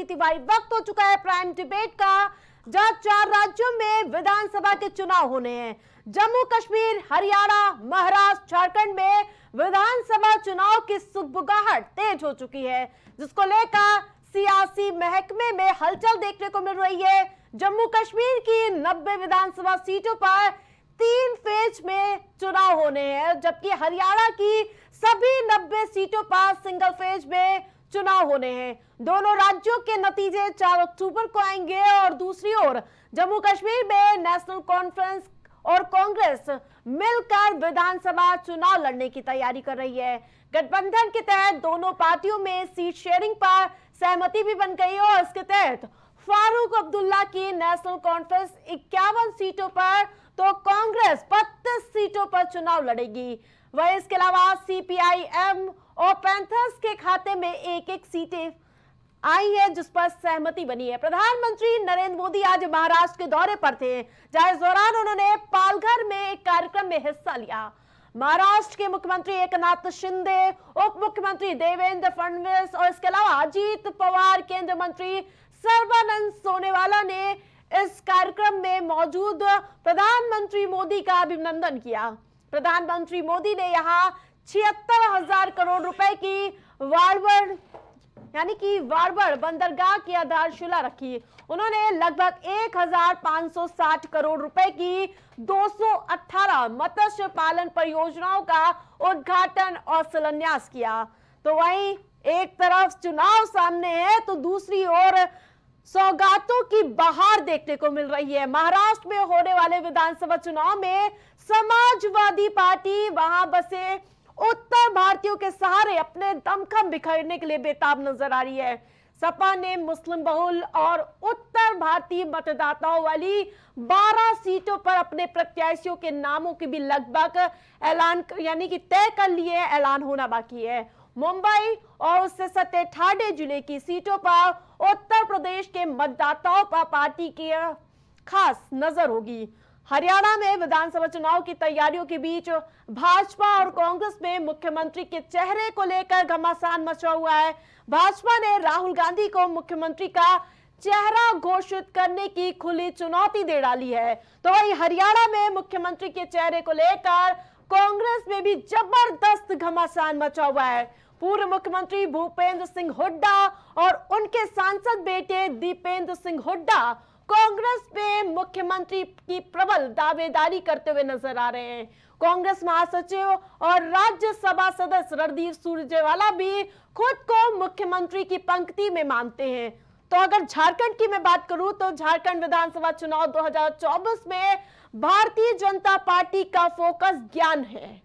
भारती तिवारी। वक्त हो चुका है प्राइम डिबेट का, जहां 4 राज्यों में विधानसभा के चुनाव होने हैं। जम्मू कश्मीर, हरियाणा, महाराष्ट्र, झारखंड में विधानसभा चुनाव की सुगबुगाहट तेज हो चुकी है, जिसको लेकर सियासी महकमे में हलचल देखने को मिल रही है। जम्मू कश्मीर की 90 विधानसभा सीटों पर 3 फेज में चुनाव होने हैं, जबकि हरियाणा की सभी 90 सीटों पर सिंगल फेज में चुनाव होने हैं। दोनों राज्यों के नतीजे 4 अक्टूबर को आएंगे और दूसरी ओर जम्मू कश्मीर में नेशनल कॉन्फ्रेंस और कांग्रेस मिलकर विधानसभा चुनाव लड़ने की तैयारी कर रही है। गठबंधन के तहत दोनों पार्टियों में सीट शेयरिंग पर सहमति भी बन गई है और इसके तहत फारूक अब्दुल्ला की नेशनल कॉन्फ्रेंस 51 सीटों पर तो कांग्रेस 32 सीटों पर चुनाव लड़ेगी। वहीं इसके अलावा सीपीआई-एम और पैंथर्स के खाते में एक-एक सीटें आई है, जिस पर सहमति बनी है। प्रधानमंत्री नरेंद्र मोदी आज महाराष्ट्र के दौरे पर थे, जहां इस दौरान उन्होंने पालघर में एक कार्यक्रम में हिस्सा लिया। महाराष्ट्र के मुख्यमंत्री एकनाथ शिंदे, उप मुख्यमंत्री देवेंद्र फडणवीस और इसके अलावा अजीत पवार, केंद्रीय मंत्री सर्बानंद सोनोवाल ने इस कार्यक्रम में मौजूद प्रधानमंत्री मोदी का अभिनंदन किया। प्रधानमंत्री मोदी ने यहाँ 76,000 करोड़ रुपए की वारबर बंदरगाह की आधारशिला रखी। उन्होंने लगभग 1,560 करोड़ रुपए की 218 मत्स्य पालन परियोजनाओं का उद्घाटन और शिलान्यास किया। तो वहीं एक तरफ चुनाव सामने है तो दूसरी ओर सौगातों की बहार देखने को मिल रही है। महाराष्ट्र में होने वाले विधानसभा चुनाव में समाजवादी पार्टी वहां बसे उत्तर भारतीयों के सहारे अपने दमखम बिखेरने के लिए बेताब नजर आ रही है। सपा ने मुस्लिम बहुल और उत्तर भारतीय मतदाताओं वाली 12 सीटों पर अपने प्रत्याशियों के नामों की भी लगभग ऐलान तय कर लिए, ऐलान होना बाकी है। मुंबई और उससे सटे ठाणे जिले की सीटों पर उत्तर प्रदेश के मतदाताओं पर पार्टी की खास नजर होगी। हरियाणा में विधानसभा चुनाव की तैयारियों के बीच भाजपा और कांग्रेस में मुख्यमंत्री के चेहरे को लेकर घमासान मचा हुआ है। भाजपा ने राहुल गांधी को मुख्यमंत्री का चेहरा घोषित करने की खुली चुनौती दे डाली है। तो वही हरियाणा में मुख्यमंत्री के चेहरे को लेकर कांग्रेस में भी जबरदस्त घमासान मचा हुआ है। पूर्व मुख्यमंत्री भूपेंद्र सिंह हुड्डा और उनके सांसद बेटे दीपेंद्र सिंह हुड्डा कांग्रेस में मुख्यमंत्री की प्रबल दावेदारी करते हुए नजर आ रहे हैं। कांग्रेस महासचिव और राज्यसभा सदस्य रणदीप सुरजेवाला भी खुद को मुख्यमंत्री की पंक्ति में मानते हैं। तो अगर झारखंड की मैं बात करूं तो झारखंड विधानसभा चुनाव 2024 में भारतीय जनता पार्टी का फोकस ज्ञान है।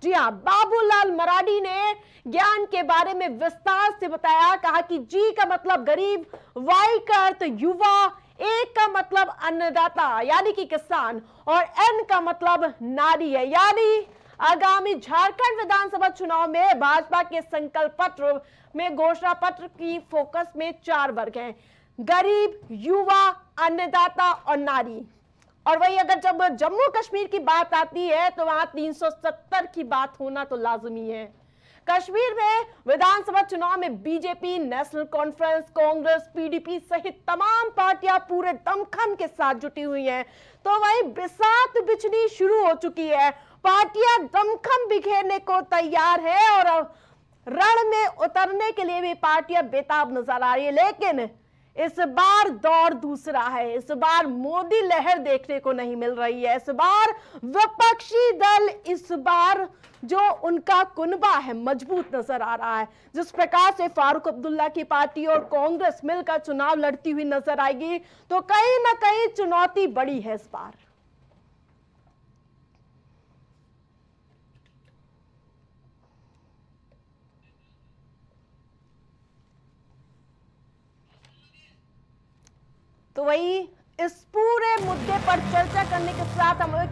जी हां, बाबूलाल मरांडी ने ज्ञान के बारे में विस्तार से बताया। कहा कि जी का मतलब गरीब, वाई का अर्थ युवा, ए का मतलब अन्नदाता यानी कि किसान और एन का मतलब नारी है। यानी आगामी झारखंड विधानसभा चुनाव में भाजपा के संकल्प पत्र में घोषणा पत्र की फोकस में 4 वर्ग हैं: गरीब, युवा, अन्नदाता और नारी। और वही अगर जब जम्मू कश्मीर की बात आती है तो वहां 370 की बात होना तो लाजमी है। कश्मीर में विधानसभा चुनाव में BJP, national conference, Congress, PDP सहित तमाम पार्टियां पूरे दमखम के साथ जुटी हुई हैं। तो वही बिसात बिछनी शुरू हो चुकी है। पार्टियां दमखम बिखेरने को तैयार है और रण में उतरने के लिए भी पार्टियां बेताब नजर आ रही है। लेकिन इस बार दौर दूसरा है। इस बार मोदी लहर देखने को नहीं मिल रही है। इस बार विपक्षी दल, इस बार जो उनका कुनबा है मजबूत नजर आ रहा है। जिस प्रकार से फारूक अब्दुल्ला की पार्टी और कांग्रेस मिलकर चुनाव लड़ती हुई नजर आएगी तो कहीं ना कहीं चुनौती बड़ी है इस बार। तो वही इस पूरे मुद्दे पर चर्चा करने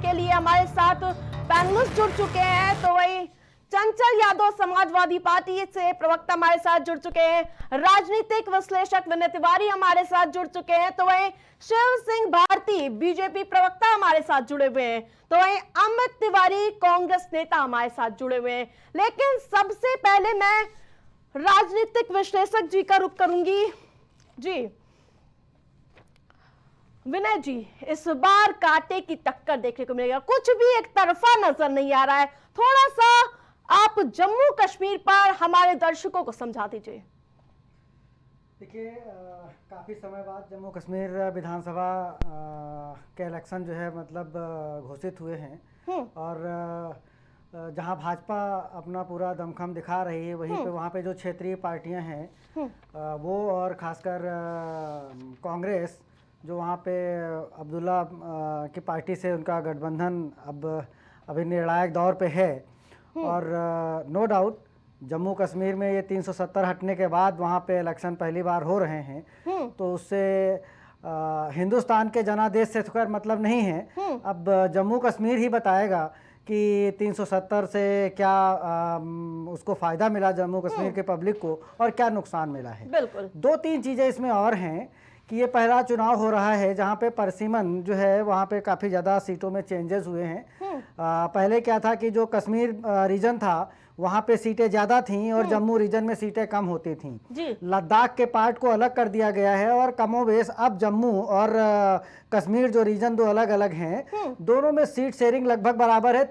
के लिए हमारे साथ पैनलिस्ट जुड़ चुके हैं। तो वही चंचल यादव समाजवादी पार्टी से प्रवक्ता हमारे साथ जुड़ चुके हैं, राजनीतिक विश्लेषक विनय तिवारी हमारे साथ जुड़ चुके हैं, तो वही शिव सिंह भारती बीजेपी प्रवक्ता हमारे साथ जुड़े हुए हैं, तो वही अमित तिवारी कांग्रेस नेता हमारे साथ जुड़े हुए हैं। लेकिन सबसे पहले मैं राजनीतिक विश्लेषक जी का रुख करूंगी। जी विनय जी, इस बार कांटे की टक्कर देखने को मिलेगा, कुछ भी एक तरफा नजर नहीं आ रहा है। थोड़ा सा आप जम्मू कश्मीर पर हमारे दर्शकों को समझा दीजिए। देखिए, काफ़ी समय बाद जम्मू कश्मीर विधानसभा के इलेक्शन जो है मतलब घोषित हुए हैं और जहां भाजपा अपना पूरा दमखम दिखा रही है, वहीं पे वहां पे जो क्षेत्रीय पार्टियां हैं वो और खासकर कांग्रेस जो वहाँ पे अब्दुल्ला की पार्टी से उनका गठबंधन अब अभी निर्णायक दौर पे है। और नो डाउट जम्मू कश्मीर में ये 370 हटने के बाद वहाँ पे इलेक्शन पहली बार हो रहे हैं, तो उससे हिंदुस्तान के जनादेश से तो खैर मतलब नहीं है। अब जम्मू कश्मीर ही बताएगा कि 370 से क्या उसको फ़ायदा मिला जम्मू कश्मीर के पब्लिक को और क्या नुकसान मिला है। बिल्कुल, 2-3 चीज़ें इसमें और हैं कि ये पहला चुनाव हो रहा है जहाँ पे परसिमन जो है वहाँ पे काफ़ी ज़्यादा सीटों में चेंजेस हुए हैं। पहले क्या था कि जो कश्मीर रीजन था वहाँ पे सीटें ज़्यादा थीं और जम्मू रीजन में सीटें कम होती थीं। लद्दाख के पार्ट को अलग कर दिया गया है और कमोबेश अब जम्मू और कश्मीर जो रीजन दो अलग अलग हैं, दोनों में सीट शेयरिंग लगभग बराबर है।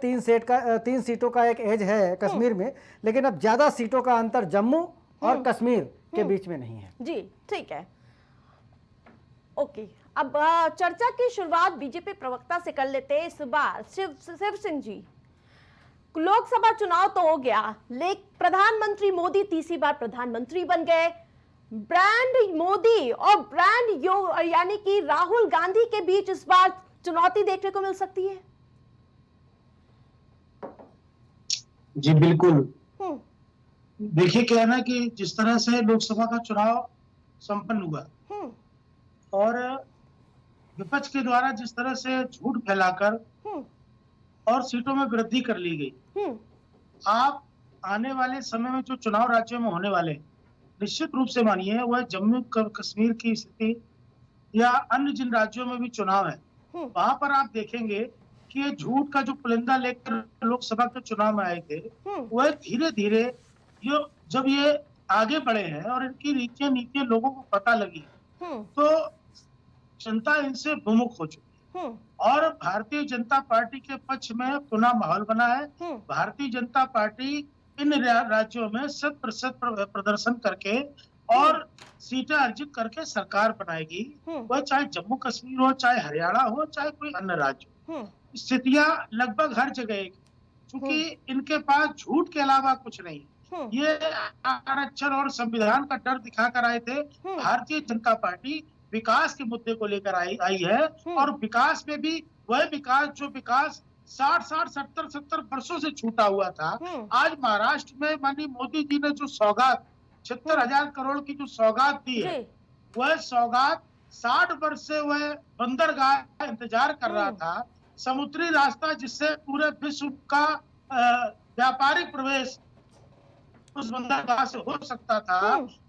3 सीटों का एक एज है कश्मीर में, लेकिन अब ज़्यादा सीटों का अंतर जम्मू और कश्मीर के बीच में नहीं है। जी ठीक है, ओके। अब चर्चा की शुरुआत बीजेपी प्रवक्ता से कर लेते हैं। इस बार शिव सिंह जी, लोकसभा चुनाव तो हो गया, लेकिन प्रधानमंत्री मोदी तीसरी बार प्रधानमंत्री बन गए। ब्रांड मोदी और ब्रांड यानी कि राहुल गांधी के बीच इस बार चुनौती देखने को मिल सकती है। जी बिल्कुल। देखिए क्या है ना कि जिस तरह से लोकसभा का चुनाव संपन्न हुआ और विपक्ष के द्वारा जिस तरह से झूठ फैलाकर और सीटों में वृद्धि कर ली गई, आप आने वाले समय में जो चुनाव राज्यों में होने वाले निश्चित रूप से मानिए वह जम्मू कश्मीर की स्थिति या अन्य जिन राज्यों में भी चुनाव है वहां पर आप देखेंगे कि ये झूठ का जो पुलिंदा लेकर लोकसभा के चुनाव में आए थे वह धीरे धीरे जब ये आगे बढ़े हैं और इनकी नीतियां लोगों को पता लगी तो जनता इनसे विमुख हो चुकी है और भारतीय जनता पार्टी के पक्ष में पुनः माहौल बना है। भारतीय जनता पार्टी इन राज्यों में 100% प्रदर्शन करके और सीटें अर्जित करके सरकार बनाएगी, वह चाहे जम्मू कश्मीर हो, चाहे हरियाणा हो, चाहे कोई अन्य राज्य। स्थितियां लगभग हर जगह, क्योंकि इनके पास झूठ के अलावा कुछ नहीं। ये आरक्षण और संविधान का डर दिखाकर आए थे। भारतीय जनता पार्टी विकास के मुद्दे को लेकर आई है और विकास में भी वह विकास जो विकास 60-70 वर्षों से छूटा हुआ था। आज महाराष्ट्र में माननीय मोदी जी ने जो सौगात 76,000 करोड़ की जो सौगात दी है, वह सौगात 60 वर्ष से वह बंदरगाह इंतजार कर रहा था, समुद्री रास्ता जिससे पूरे विश्व का व्यापारिक प्रवेश उस बंदरगाह से हो सकता था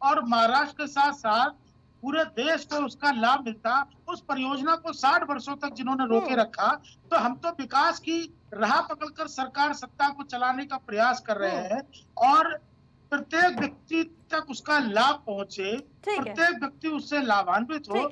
और महाराष्ट्र के साथ साथ पूरे देश को उसका लाभ मिलता। उस परियोजना को 60 वर्षों तक जिन्होंने रोके रखा, तो हम तो विकास की राह पकड़कर सरकार सत्ता को चलाने का प्रयास कर रहे हैं और प्रत्येक व्यक्ति तक उसका लाभ पहुंचे, प्रत्येक व्यक्ति उससे लाभान्वित हो,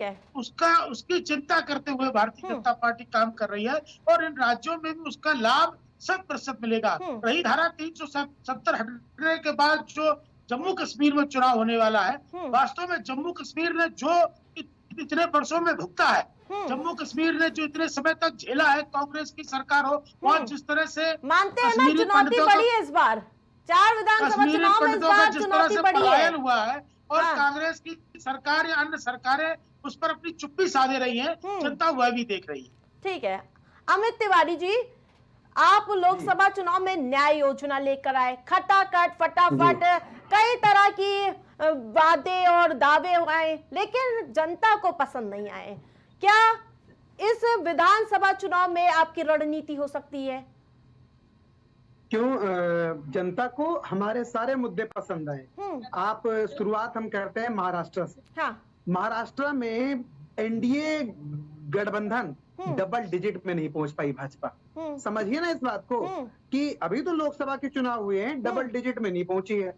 उसकी चिंता करते हुए भारतीय जनता पार्टी काम कर रही है और इन राज्यों में भी उसका लाभ 100% मिलेगा। रही धारा 370 हटने के बाद जो जम्मू कश्मीर में चुनाव होने वाला है, वास्तव में जम्मू कश्मीर ने जो इतने वर्षों में भुगता है, जम्मू कश्मीर ने जो इतने समय तक झेला है, कांग्रेस की सरकार हो और जिस तरह से मानते हैं ना चुनौती बड़ी है इस बार, 4 विधानसभा चुनाव में इस बार चुनौती बड़ी है हुआ है और कांग्रेस की सरकार या अन्य सरकारें उस पर अपनी चुप्पी साधे रही है, जनता वह भी देख रही है। ठीक है, अमित तिवारी जी, आप लोकसभा चुनाव में न्याय योजना लेकर आए, खटाखट फटाफट कई तरह की वादे और दावे आए, लेकिन जनता को पसंद नहीं आए। क्या इस विधानसभा चुनाव में आपकी रणनीति हो सकती है? क्यों, जनता को हमारे सारे मुद्दे पसंद आए। आप शुरुआत हम करते हैं महाराष्ट्र से। हाँ। महाराष्ट्र में एनडीए गठबंधन डबल डिजिट में नहीं पहुंच पाई भाजपा। समझिए ना इस बात को कि अभी तो लोकसभा के चुनाव हुए हैं, डबल डिजिट में नहीं पहुंची है।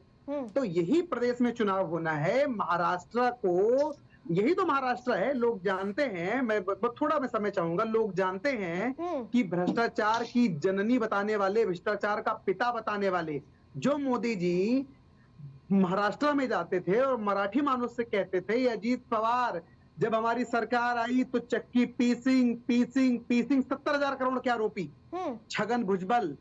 तो यही प्रदेश में चुनाव होना है। महाराष्ट्र को यही तो महाराष्ट्र है। लोग जानते हैं, मैं थोड़ा मैं समय चाहूंगा, लोग जानते हैं कि भ्रष्टाचार की जननी बताने वाले, भ्रष्टाचार का पिता बताने वाले जो मोदी जी महाराष्ट्र में जाते थे और मराठी मानुस से कहते थे, ये अजीत पवार जब हमारी सरकार आई तो चक्की पीसिंग पीसिंग पीसिंग 70,000 करोड़ के आरोपी छगन भुजबल,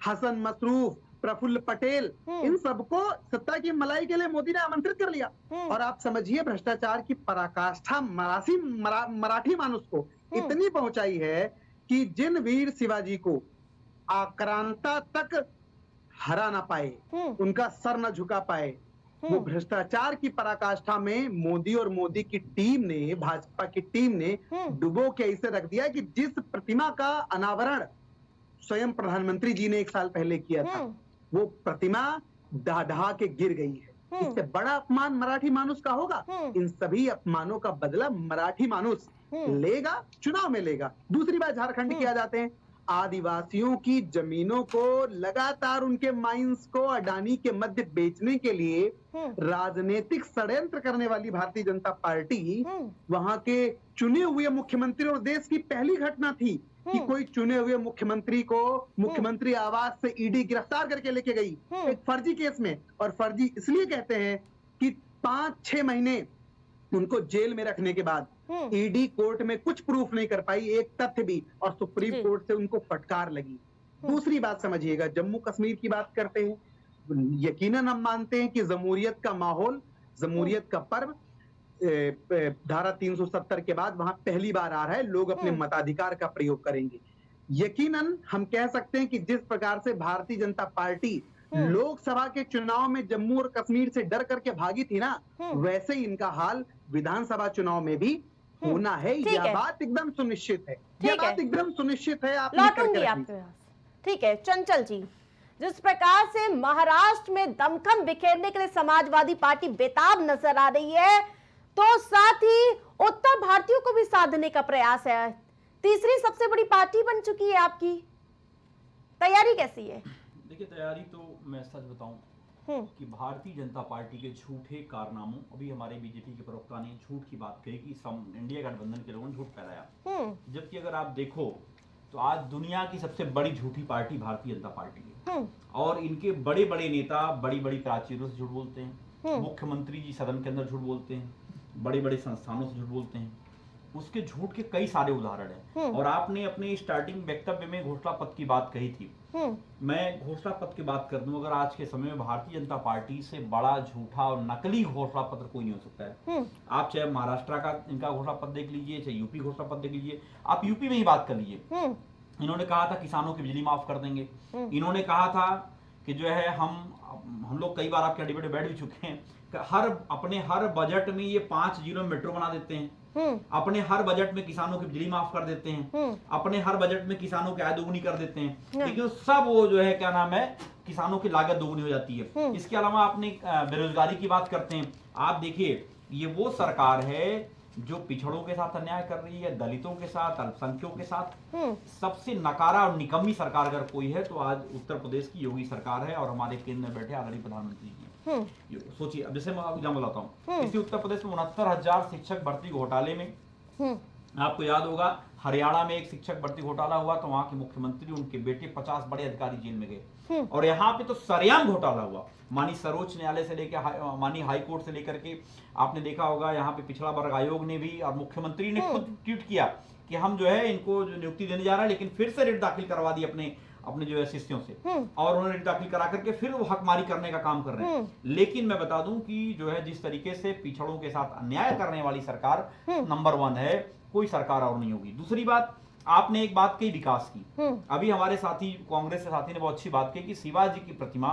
हसन मसरूफ, प्रफुल्ल पटेल, इन सबको सत्ता की मलाई के लिए मोदी ने आमंत्रित कर लिया। और आप समझिए भ्रष्टाचार की पराकाष्ठा मराठी मानुस को इतनी पहुंचाई है कि जिन वीर शिवाजी को आक्रांता तक हरा ना पाए, उनका सर न झुका पाए, वो भ्रष्टाचार की पराकाष्ठा में मोदी और मोदी की टीम ने, भाजपा की टीम ने डुबो के ऐसे रख दिया कि जिस प्रतिमा का अनावरण स्वयं प्रधानमंत्री जी ने 1 साल पहले किया था, वो प्रतिमा ढहा के गिर गई है। इससे बड़ा अपमान मराठी मानुस का होगा? इन सभी अपमानों का बदला मराठी मानुस लेगा, चुनाव में लेगा। दूसरी बात, झारखंड की आ जाते हैं। आदिवासियों की जमीनों को लगातार, उनके माइंस को अडानी के मध्य बेचने के लिए राजनीतिक षड्यंत्र करने वाली भारतीय जनता पार्टी वहां के चुने हुए मुख्यमंत्री, और देश की पहली घटना थी कि कोई चुने हुए मुख्यमंत्री को मुख्यमंत्री आवास से ईडी गिरफ्तार करके लेके गई एक फर्जी केस में। और फर्जी इसलिए कहते हैं कि 5-6 महीने उनको जेल में रखने के बाद ईडी कोर्ट में कुछ प्रूफ नहीं कर पाई, एक तथ्य भी, और सुप्रीम कोर्ट से उनको फटकार लगी। दूसरी बात समझिएगा, जम्मू कश्मीर की बात करते हैं, यकीनन हम मानते हैं कि जमहूरियत का माहौल, जमहूरियत का पर्व धारा 370 के बाद वहां पहली बार आ रहा है, लोग अपने मताधिकार का प्रयोग करेंगे। यकीनन हम कह सकते हैं कि जिस प्रकार से भारतीय जनता पार्टी लोकसभा के चुनाव में जम्मू और कश्मीर से डर करके भागी थी ना, वैसे ही इनका हाल विधानसभा चुनाव में भी होना है। यह बात एकदम सुनिश्चित है, यह बात एकदम सुनिश्चित है। आप लौटूंगी आपके पास। ठीक है चंचल जी, जिस प्रकार से महाराष्ट्र में दमखम बिखेरने के लिए समाजवादी पार्टी बेताब नजर आ रही है, तो साथ ही उत्तर भारतीयों को भी साधने का प्रयास है। तीसरी सबसे बड़ी पार्टी बन चुकी है आपकी, तैयारी कैसी है? देखिए तैयारी तो मैं सच बताऊं कि भारतीय जनता पार्टी के झूठे कारनामों, अभी हमारे बीजेपी के प्रवक्ता ने झूठ की बात कही कि इंडिया गठबंधन के लोगों ने झूठ फैलाया, जबकि अगर आप देखो तो आज दुनिया की सबसे बड़ी झूठी पार्टी भारतीय जनता पार्टी है। और इनके बड़े बड़े नेता बड़ी बड़ी प्राचीरों से झूठ बोलते हैं, मुख्यमंत्री जी सदन के अंदर झूठ बोलते हैं, बड़े बड़े संस्थानों से झूठ बोलते हैं। उसके झूठ के कई सारे उदाहरण हैं। और आपने अपने स्टार्टिंग वक्तव्य में घोषणा पत्र की बात कही थी, मैं घोषणा पत्र की बात कर दूं, अगर आज के समय में भारतीय जनता पार्टी से बड़ा झूठा और नकली घोषणा पत्र कोई नहीं हो सकता है। आप चाहे महाराष्ट्र का इनका घोषणा पत्र देख लीजिए, चाहे यूपी घोषणा पत्र देख लीजिए, आप यूपी में ही बात कर लीजिए। इन्होंने कहा था किसानों की बिजली माफ कर देंगे, इन्होंने कहा था कि जो है हम लोग कई बार आपके डिबेट में बैठ भी चुके हैं, अपने हर बजट में ये 5 जिलों में मेट्रो बना देते हैं, अपने हर बजट में किसानों की बिजली माफ कर देते हैं, अपने हर बजट में किसानों की आय दोगुनी कर देते हैं, लेकिन सब वो जो है क्या नाम है, किसानों की लागत दोगुनी हो जाती है। इसके अलावा आपने बेरोजगारी की बात करते हैं, आप देखिए ये वो सरकार है जो पिछड़ों के साथ अन्याय कर रही है, दलितों के साथ, अल्पसंख्यकों के साथ। सबसे नकारा और निकम्मी सरकार अगर कोई है तो आज उत्तर प्रदेश की योगी सरकार है और हमारे केंद्र में बैठे आदरणीय प्रधानमंत्री जी। सोचिए, अब जैसे मैं एग्जाम्पल बताता हूँ, इसी उत्तर प्रदेश में 69,000 शिक्षक भर्ती घोटाले में आपको याद होगा हरियाणा में एक शिक्षक भर्ती घोटाला हुआ तो वहां के मुख्यमंत्री उनके बेटे 50 बड़े अधिकारी जेल में गए। और यहाँ पे तो सरेआम घोटाला हुआ, मानी सर्वोच्च न्यायालय से लेकर मानी हाई कोर्ट से लेकर के, आपने देखा होगा यहाँ पे पिछड़ा वर्ग आयोग ने भी और मुख्यमंत्री ने खुद ट्वीट किया कि हम जो है इनको जो नियुक्ति देने जा रहा है, लेकिन फिर से रिट दाखिल करवा दी अपने जो है शिष्यों से, और उन्होंने रिट दाखिल करा करके फिर वो हकमारी करने का काम कर रहे हैं। लेकिन मैं बता दूं कि जो है जिस तरीके से पिछड़ों के साथ अन्याय करने वाली सरकार नंबर 1 है, कोई सरकार और नहीं होगी। दूसरी बात, आपने एक बात कही विकास की, अभी हमारे साथी कांग्रेस के साथी ने बहुत अच्छी बात कही कि शिवाजी की प्रतिमा,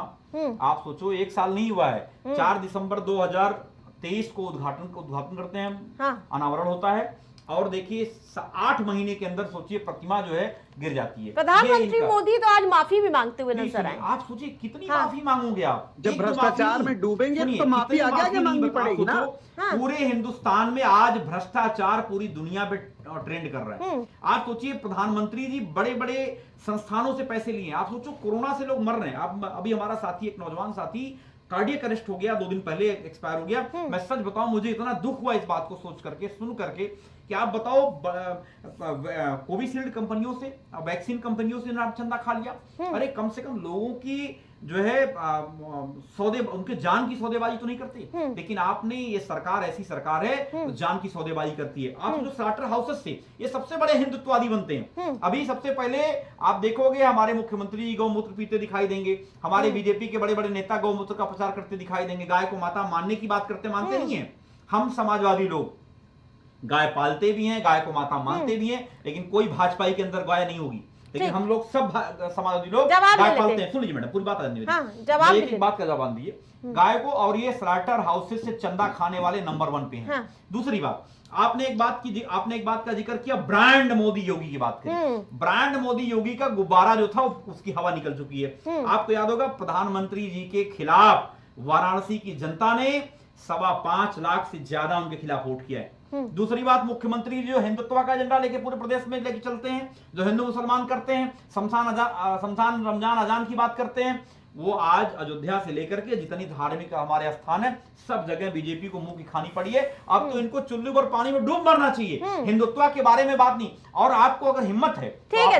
आप सोचो 1 साल नहीं हुआ है, 4 दिसंबर 2023 को उद्घाटन करते हैं हम, अनावरण होता है, और देखिए 8 महीने के अंदर सोचिए प्रतिमा जो है गिर जाती है। प्रधानमंत्री मोदी तो आज माफी भी मांगते हुए नजर आए। आप सोचिए कितनी माफी मांगोगे आप, जब भ्रष्टाचार में डूबेंगे तो माफी आगे मांगनी पड़ेगी ना। पूरे हिंदुस्तान में आज भ्रष्टाचार पूरी दुनिया पे ट्रेंड कर रहा है। आप सोचिए प्रधानमंत्री जी बड़े बड़े संस्थानों से पैसे लिए, आप सोचो कोरोना से लोग मर रहे हैं। आप अभी हमारा साथी, एक नौजवान साथी कार्डियक अरेस्ट हो गया, 2 दिन पहले एक्सपायर हो गया। मैं सच बताऊं, मुझे इतना दुख हुआ इस बात को सोच करके, सुन करके कि आप बताओ कोविशील्ड कंपनियों से, वैक्सीन कंपनियों से ना चंदा खा लिया। अरे कम से कम लोगों की जो है सौदे, उनके जान की सौदेबाजी तो नहीं करते, लेकिन आपने, ये सरकार ऐसी सरकार है तो जान की सौदेबाजी करती है। आप जो स्लाटर हाउसेस थे, ये सबसे बड़े हिंदुत्ववादी बनते हैं। अभी सबसे पहले आप देखोगे हमारे मुख्यमंत्री गौमूत्र पीते दिखाई देंगे, हमारे बीजेपी के बड़े बड़े नेता गौमूत्र का प्रचार करते दिखाई देंगे, गाय को माता मानने की बात करते, मानते नहीं है। हम समाजवादी लोग गाय पालते भी हैं, गाय को माता मानते भी हैं, लेकिन कोई भाजपाई के अंदर गाय नहीं होगी। लेकिन हम लोग सब समाजवादी लोग गाय पालते हैं। सुन लीजिए मैडम, पूरी बात एक बात का जवाब दीजिए। गाय को, और ये स्लाटर हाउसेस से चंदा खाने वाले नंबर 1 पे हैं। दूसरी बात, आपने एक बात का जिक्र किया, ब्रांड मोदी योगी की बात करी। ब्रांड मोदी योगी का गुब्बारा जो था उसकी हवा निकल चुकी है। आपको याद होगा, प्रधानमंत्री जी के खिलाफ वाराणसी की जनता ने 5.25 लाख से ज्यादा उनके खिलाफ वोट किया है। दूसरी बात, मुख्यमंत्री जो हिंदुत्व का एजेंडा लेके पूरे प्रदेश में लेके चलते हैं, जो हिंदू मुसलमान करते हैं, शमशान रमजान अजान की बात करते हैं, वो आज अयोध्या से लेकर के जितनी धार्मिक हमारे स्थान है, सब जगह बीजेपी को मुंह की खानी पड़ी है। अब तो इनको चुल्लू पर पानी में डूब मरना चाहिए, हिंदुत्व के बारे में बात नहीं। और आपको अगर हिम्मत है, ठीक है,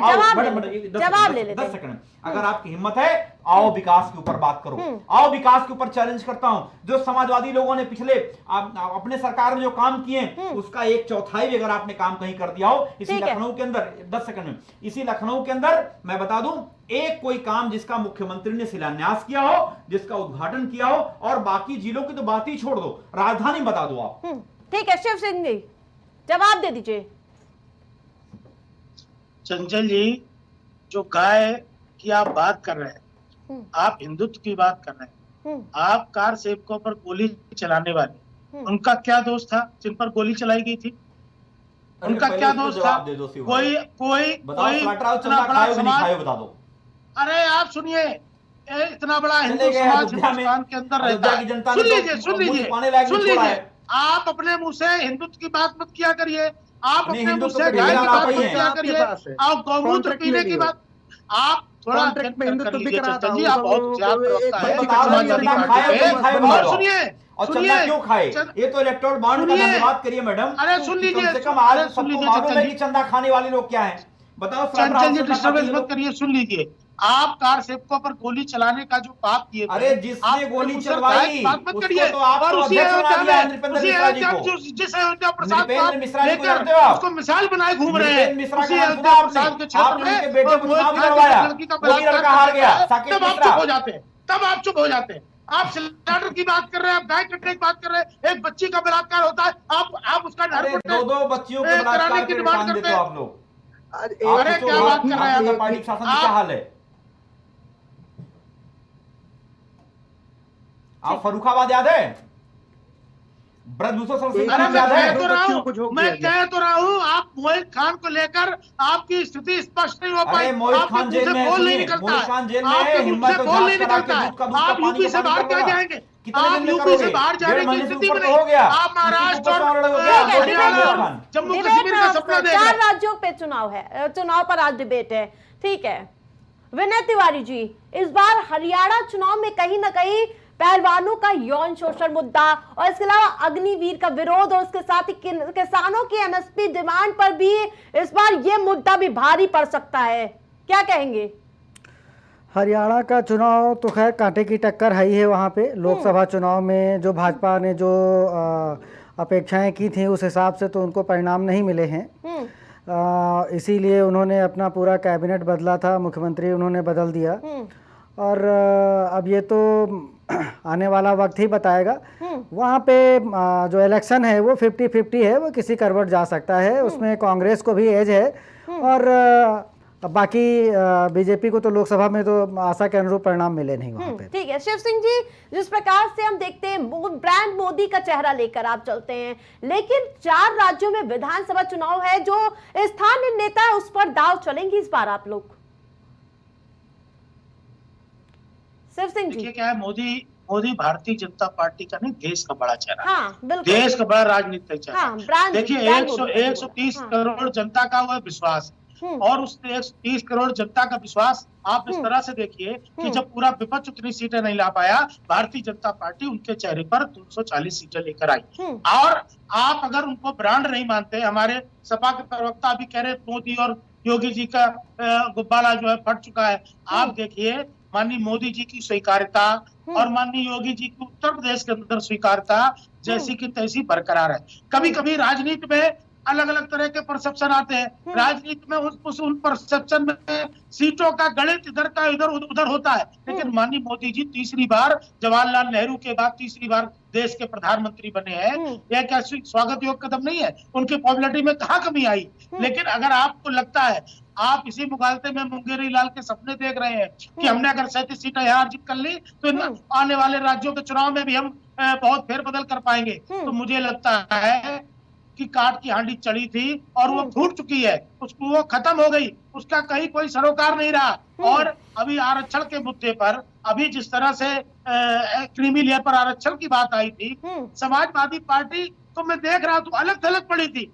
जवाब ले लेते 10 सेकंड, अगर आपकी हिम्मत है, आओ विकास के ऊपर बात करो, आओ विकास के ऊपर चैलेंज करता हूं। जो समाजवादी लोगों ने पिछले अपने सरकार में जो काम किए, उसका 1/4 भी अगर आपने काम कहीं कर दिया हो, इसी लखनऊ के अंदर, 10 सेकंड में, इसी लखनऊ के अंदर मैं बता दूं, एक कोई काम जिसका मुख्यमंत्री ने शिलान्यास किया हो, जिसका उद्घाटन किया हो, और बाकी जिलों की तो बात ही छोड़ दो, राजधानी बता दो आप। ठीक है शिव सिंह जी, जवाब दे दीजिए। चंचल जी, जो गाय की आप बात कर रहे हैं, आप हिंदुत्व की बात कर रहे हैं, आप कार सेवकों पर गोली चलाने वाले, उनका क्या दोष था जिन पर गोली चलाई गई थी? उनका क्या दोष था? कोई इतना बड़ा समाज, बता दो। अरे आप सुनिए, इतना बड़ा हिंदू समाज हिंदुस्तान के अंदर रहता है। सुन लीजिए, आप अपने मुंह से हिंदुत्व की बात मत किया करिए, आप अपने मुंह से गाय की बात मत किया करिए, आप गौमूत्र पीने की बात, आप थोड़ा हिंदुत्व दिख रहा था जी, आप बहुत सुनिए। और चंदा क्यों खाए? ये तो इलेक्टोरल बॉन्ड का धन्यवाद करिए मैडम। अरे सुन लीजिए, कम से कम आज सबको मालूम है कि चंदा खाने वाले लोग क्या हैं। बताओ, चंचल जी डिस्टर्बेंस मत करिए, सुन लीजिए। आप कार सेवकों पर गोली चलाने का जो पाप किए, अरे जिसने गोली चलवाई बात मत करिए, और उसी जिस अयोध्या प्रसाद उसको मिसाल बनाए घूम रहे हैं, उसी अयोध्या प्रसाद के क्षेत्र में लड़की का बलात्कार हार गया, तब आप चुप हो जाते हैं, आप स्लाटर की बात कर रहे हैं, आप गाय कटने की बात कर रहे हैं, एक बच्ची का बलात्कार होता है, आप उसका 2 बच्चियों के कराने की डिमांड करते हैं आप लोग। अरे क्या बात कर रहे हैं? पार्टी शासन का क्या हाल है? आप फर्रुखाबाद याद है? ब्रजभूषण मैं कह तो रहा हूँ, आप मोहित खान को लेकर आपकी स्थिति स्पष्ट नहीं हो पाई। मोहित खान जेल में बोल नहीं निकलता है, आप यूपी से बाहर क्या जाएंगे? आप यूपी से बाहर जाने की स्थिति में नहीं, आप महाराष्ट्र और जम्मू कश्मीर का सपना देख रहे हैं। 4 राज्यों पे चुनाव है, चुनाव पर आज डिबेट है, ठीक है। विनय तिवारी जी, इस बार हरियाणा चुनाव में कहीं ना कहीं पहलवानों का यौन शोषण मुद्दा और इसके अलावा अग्निवीर का विरोध और उसके साथ ही किसानों की एमएसपी डिमांड पर भी इस बार यह मुद्दा भी भारी पड़ सकता है, क्या कहेंगे? हरियाणा का चुनाव तो खैर कांटे की टक्कर है ही है। वहाँ पे लोकसभा चुनाव में जो भाजपा ने जो अपेक्षाएं की थी, उस हिसाब से तो उनको परिणाम नहीं मिले हैं। इसीलिए उन्होंने अपना पूरा कैबिनेट बदला था, मुख्यमंत्री उन्होंने बदल दिया, और अब ये तो आने वाला वक्त ही बताएगा। वहाँ पे जो इलेक्शन है वो 50-50 है, वो किसी करवट जा सकता है, उसमें कांग्रेस को भी एज है, और बाकी बीजेपी को तो लोकसभा में तो आशा के अनुरूप परिणाम मिले नहीं वहाँ पे। ठीक है शिव सिंह जी, जिस प्रकार से हम देखते हैं ब्रांड मोदी का चेहरा लेकर आप चलते हैं, लेकिन 4 राज्यों में विधानसभा चुनाव है, जो स्थानीय नेता है उस पर दाव चलेंगे इस बार आप लोग? शिव सिंह जी, क्या है, मोदी भारतीय जनता पार्टी का नहीं, देश का बड़ा चेहरा। हाँ, देश का बड़ा राजनीतिक चेहरा। देखिए 130 करोड़ जनता का वह विश्वास, और उस 30 करोड़ जनता का विश्वास आप इस तरह से देखिए कि जब पूरा विपक्ष उतनी सीटें नहीं ला पाया, भारतीय जनता पार्टी उनके चेहरे पर 240 सीटें लेकर आई। और आप अगर उनको ब्रांड नहीं मानते, हमारे सपा के प्रवक्ता अभी कह रहे मोदी और योगी जी का गुब्बारा जो है फट चुका है। आप देखिए माननीय मोदी जी की स्वीकार्यता और माननीय योगी जी की उत्तर प्रदेश के अंदर स्वीकार्यता जैसी की तैसी बरकरार है। कभी कभी राजनीति में अलग अलग तरह के परसेप्शन आते हैं, राजनीति में उन परसेप्शन में सीटों का गणित इधर का उधर होता है, लेकिन माननीय मोदी जी तीसरी बार जवाहरलाल नेहरू के बाद तीसरी बार देश के प्रधानमंत्री बने हैं। यह क्या स्वागत योग्य कदम नहीं है? उनकी पॉपुलैरिटी में कहाँ कमी आई? लेकिन अगर आपको लगता है, आप इसी मुगालते में मुंगेरी लाल के सपने देख रहे हैं कि हमने अगर 37 सीटें यहाँ अर्जित कर ली तो आने वाले राज्यों के चुनाव में भी हम बहुत फेरबदल कर पाएंगे, तो मुझे लगता है कि काट की हांडी चढ़ी थी और वो फूट चुकी है, उसको वो खत्म हो गई, उसका कहीं कोई सरोकार नहीं रहा। और अभी आरक्षण के मुद्दे पर अभी जिस तरह से क्रीमी लेयर पर आरक्षण की बात आई थी, समाजवादी पार्टी को मैं देख रहा तो अलग थलग पड़ी थी।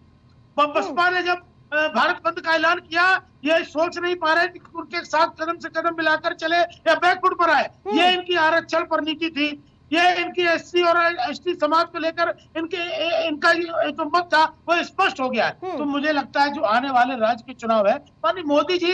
बसपा ने जब भारत बंद का ऐलान किया, ये सोच नहीं पा रहे कि उनके साथ कदम से कदम मिलाकर चले या बैकफुट पर आए। ये इनकी आरक्षण पर नीति थी, ये इनकी एससी और एसटी समाज को लेकर इनका जो मत था वो स्पष्ट हो गया है। तो मुझे लगता है जो आने वाले राज्य के चुनाव है, माननीय मोदी जी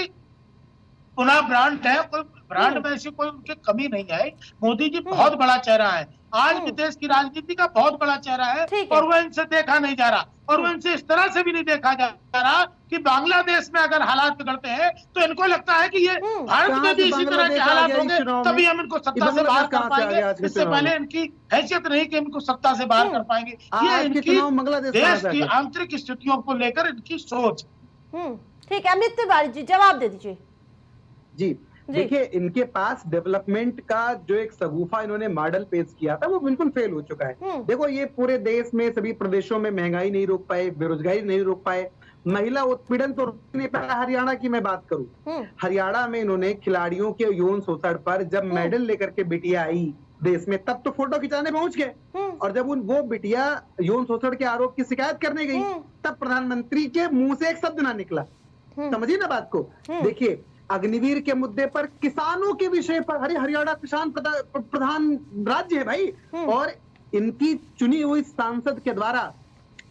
पुनः ब्रांड है, कोई ब्रांड में ऐसी कोई उनकी कमी नहीं है। मोदी जी बहुत बड़ा चेहरा है, आज भी देश की राजनीति का बहुत बड़ा चेहरा है, और वो इनसे देखा नहीं जा रहा, और वो इनसे इस तरह से भी नहीं देखा जा रहा कि बांग्लादेश में अगर हालात बिगड़ते हैं तो इनको लगता है कि ये भारत में भी इसी तरह के हालात होंगे, तभी हम इनको सत्ता से बाहर कर पाएंगे। इससे पहले इनकी हैसियत नहीं कि इनको सत्ता से बाहर कर पाएंगे। ये इनकी देश की आंतरिक स्थितियों को लेकर इनकी सोच। ठीक है, अमित तिवारी जी जवाब दे दीजिए। जी देखिए, इनके पास डेवलपमेंट का जो एक सगुफा इन्होंने मॉडल पेश किया था वो बिल्कुल फेल हो चुका है। देखो, ये पूरे देश में सभी प्रदेशों में महंगाई नहीं रोक पाए, बेरोजगारी नहीं रोक पाए, महिला उत्पीड़न तो रोक नहीं पाया। हरियाणा की मैं बात करूं, हरियाणा में इन्होंने खिलाड़ियों के यौन शोषण पर जब मेडल लेकर के बिटिया आई देश में, तब तो फोटो खिंचाने पहुंच गए, और जब वो बिटिया यौन शोषण के आरोप की शिकायत करने गई, तब प्रधानमंत्री के मुंह से एक शब्द ना निकला। समझिए ना बात को। देखिए, अग्निवीर के मुद्दे पर, किसानों के विषय पर, हरियाणा किसान प्रधान राज्य है भाई, और इनकी चुनी हुई सांसद के द्वारा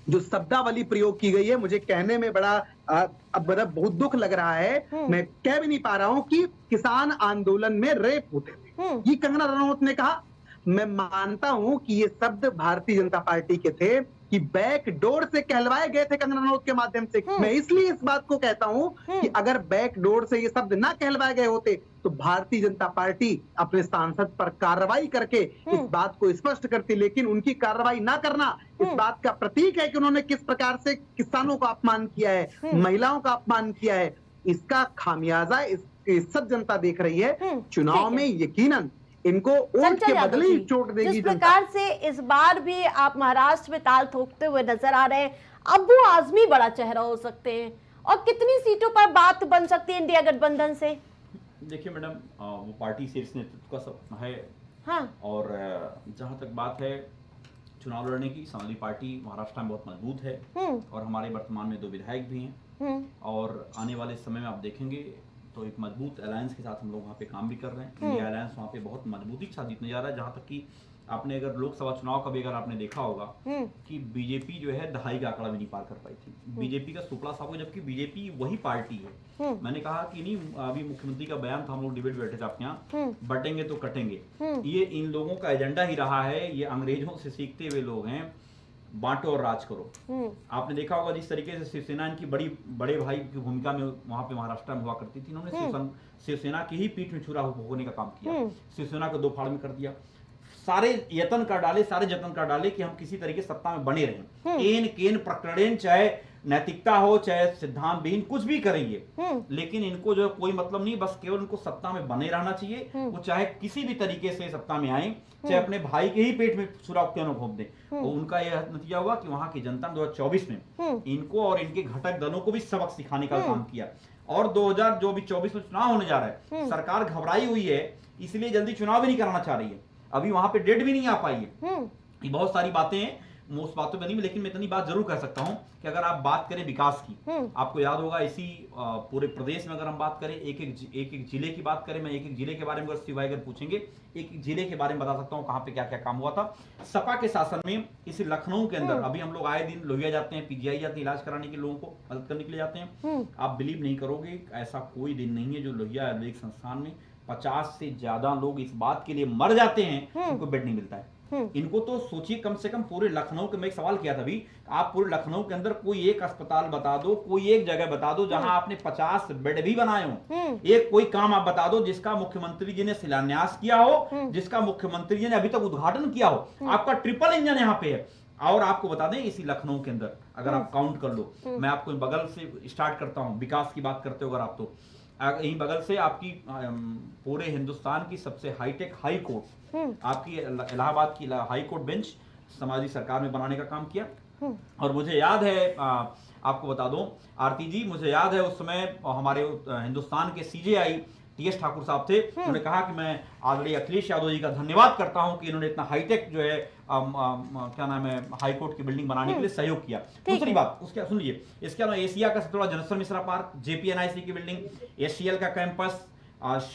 जो शब्दावली प्रयोग की गई है, मुझे कहने में बड़ा बहुत दुख लग रहा है। मैं कह भी नहीं पा रहा हूं कि किसान आंदोलन में रेप होते थे, ये कंगना रनौत ने कहा। मैं मानता हूं कि ये शब्द भारतीय जनता पार्टी के थे कि बैक डोर से कहलवाए गए थे कंगना रनौत के माध्यम से। मैं इसलिए इस बात को कहता हूं कि अगर बैक डोर से ये शब्द ना कहलवाए गए होते तो भारतीय जनता पार्टी अपने सांसद पर कार्रवाई करके इस बात को स्पष्ट करती, लेकिन उनकी कार्रवाई ना करना इस बात का प्रतीक है कि उन्होंने किस प्रकार से किसानों का अपमान किया है, महिलाओं का अपमान किया है। इसका खामियाजा सब जनता देख रही है। चुनाव में यकीनन इनको वोट के बदले ही चोट देगी। जिस प्रकार से इस बार भी आप महाराष्ट्र में ताल ठोकते हुए नजर आ रहे हैं, अब्बू आजमी बड़ा चेहरा हो सकते हैं, और कितनी सीटों पर बात बन सकती है इंडिया गठबंधन से? देखिए मैडम, वो पार्टी शीर्ष नेतृत्व का सब है। और जहां तक बात है चुनाव लड़ने की, समाजवादी पार्टी महाराष्ट्र में बहुत मजबूत है, और हमारे वर्तमान में 2 विधायक भी हैं, और आने वाले समय में आप देखेंगे तो एक मजबूत अलायंस के साथ हम लोग वहाँ पे काम भी कर रहे हैं। इंडिया अलायंस वहाँ पे बहुत मजबूती के साथ जीतने जा रहा है। जहाँ तक कि आपने अगर लोकसभा चुनाव का भी अगर आपने देखा होगा कि बीजेपी जो है 2.5 का आंकड़ा भी नहीं पार कर पाई थी, बीजेपी का सुपड़ा साफ हो, जबकि बीजेपी वही पार्टी है। मैंने कहा कि नहीं, अभी मुख्यमंत्री का बयान था, हम लोग डिबेट बैठे थे आपके यहाँ, बटेंगे तो कटेंगे, ये इन लोगों का एजेंडा ही रहा है। ये अंग्रेजों से सीखते हुए लोग हैं, बांटो और राज करो। आपने देखा होगा जिस तरीके से शिवसेना इनकी बड़े भाई की भूमिका में वहां पे महाराष्ट्र में हुआ करती थी, इन्होंने शिवसेना की ही पीठ में छुरा होने का काम किया, शिवसेना को 2 फाड़ में कर दिया। सारे यत्न कर डाले कि हम किसी तरीके सत्ता में बने रहें, केन प्रकरण, चाहे नैतिकता हो चाहे सिद्धांत विहीन कुछ भी करेंगे, लेकिन इनको जो कोई मतलब नहीं, बस केवल उनको सत्ता में बने रहना चाहिए। वो चाहे किसी भी तरीके से सत्ता में आए, चाहे अपने भाई के ही पेट में छुरा क्यों न घोंप दे। और उनका यह नतीजा हुआ कि वहां की जनता ने 2024 में इनको और इनके घटक दलों को भी सबक सिखाने का काम किया। और 2024 में चुनाव होने जा रहा है, सरकार घबराई हुई है, इसलिए जल्दी चुनाव भी नहीं कराना चाह रही है। अभी वहां पे डेट भी नहीं आ पाई है। बहुत सारी बातें मोस्ट बातों में नहीं, लेकिन मैं इतनी बात जरूर कह सकता हूं कि अगर आप बात करें विकास की, आपको याद होगा इसी पूरे प्रदेश में अगर हम बात करें, एक एक जिले की बात करें, मैं एक एक जिले के बारे में अगर शिव भाई अगर पूछेंगे, एक एक जिले के बारे में बता सकता हूं कहां पे क्या क्या काम हुआ था सपा के शासन में। इसी लखनऊ के अंदर अभी हम लोग आए दिन लोहिया जाते हैं, पीजीआई जाते हैं इलाज कराने के, लोगों को मदद करने के लिए जाते हैं। आप बिलीव नहीं करोगे, ऐसा कोई दिन नहीं है जो लोहिया आयुर्वेदिक संस्थान में 50 से ज्यादा लोग इस बात के लिए मर जाते हैं उनको बेड नहीं मिलता है। इनको तो सोचिए, कम से कम पूरे लखनऊ के, मैं एक सवाल किया था अभी, आप पूरे लखनऊ के अंदर कोई एक अस्पताल बता दो, कोई एक जगह बता दो जहां आपने 50 बेड भी बनाए हो, एक कोई काम आप बता दो जिसका मुख्यमंत्री जी ने शिलान्यास किया हो, जिसका मुख्यमंत्री जी ने अभी तक उद्घाटन किया हो। आपका ट्रिपल इंजन यहाँ पे है। और आपको बता दें इसी लखनऊ के अंदर अगर आप काउंट कर लो, मैं आपको बगल से स्टार्ट करता हूं, विकास की बात करते हो अगर आप, तो यहीं बगल से आपकी पूरे हिंदुस्तान की सबसे हाईटेक हाई कोर्ट, आपकी इलाहाबाद की हाई कोर्ट बेंच समाजी सरकार में बनाने का काम किया। और मुझे याद है, आपको बता दूं आरती जी, मुझे याद है उस समय हमारे हिंदुस्तान के सीजेआई टीएस ठाकुर साहब थे, उन्होंने कहा कि मैं आदरणीय अखिलेश यादव जी का धन्यवाद करता हूं कि इन्होंने इतना हाईटेक जो है क्या नाम है हाई कोर्ट की बिल्डिंग बनाने के लिए सहयोग किया। दूसरी बात उसके सुन लीजिए, इसके अलावा एशिया का सबसे बड़ा जनस्वर मिश्रा पार्क, जेपीएनआईसी की बिल्डिंग, एचसीएल का कैंपस,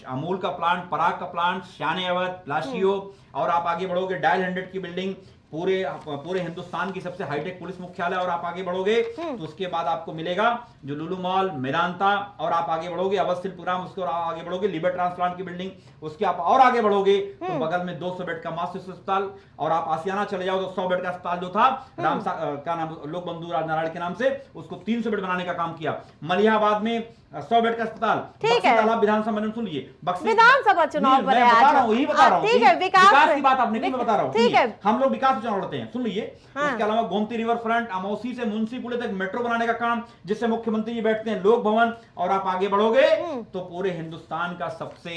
अमूल का प्लांट, पराग का प्लांट, श्याने अवध, प्लासियो, और आप आगे बढ़ोगे डायल 100 की बिल्डिंग, पूरे हिंदुस्तान की सबसे हाईटेक पुलिस मुख्यालय, और आप आगे बढ़ोगे तो उसके बाद आपको मिलेगा जो लुलु मॉल, मेदांता, और आप आगे बढ़ोगे अवस्थिलपुरम, उसके और आगे बढ़ोगे लिबर ट्रांसप्लांट की बिल्डिंग, उसके आप और आगे बढ़ोगे तो बगल में 200 बेड का मास्टर अस्पताल, और आप आसियाना चले जाओ तो 100 बेड का अस्पताल जो था क्या नाम लोक बंधु राजनारायण के नाम से, उसको 300 बेड बनाने का काम किया। मलिहाबाद में 100 बेड का अस्पताल, ठीक है। विधानसभा में सुन लीजिए, विधानसभा चुनाव पर यही बता रहा हूँ, ठीक है, विकास की बात आपने, मैं बता रहा हूँ, ठीक है, हम लोग विकास चुनाव लड़ते हैं, सुन लीजिए। उसके अलावा गोमती रिवर फ्रंट, अमौसी से मुंशीपुर तक मेट्रो बनाने का काम, जिससे मुख्यमंत्री जी बैठते हैं, लोक भवन, और आप आगे बढ़ोगे तो पूरे हिंदुस्तान का सबसे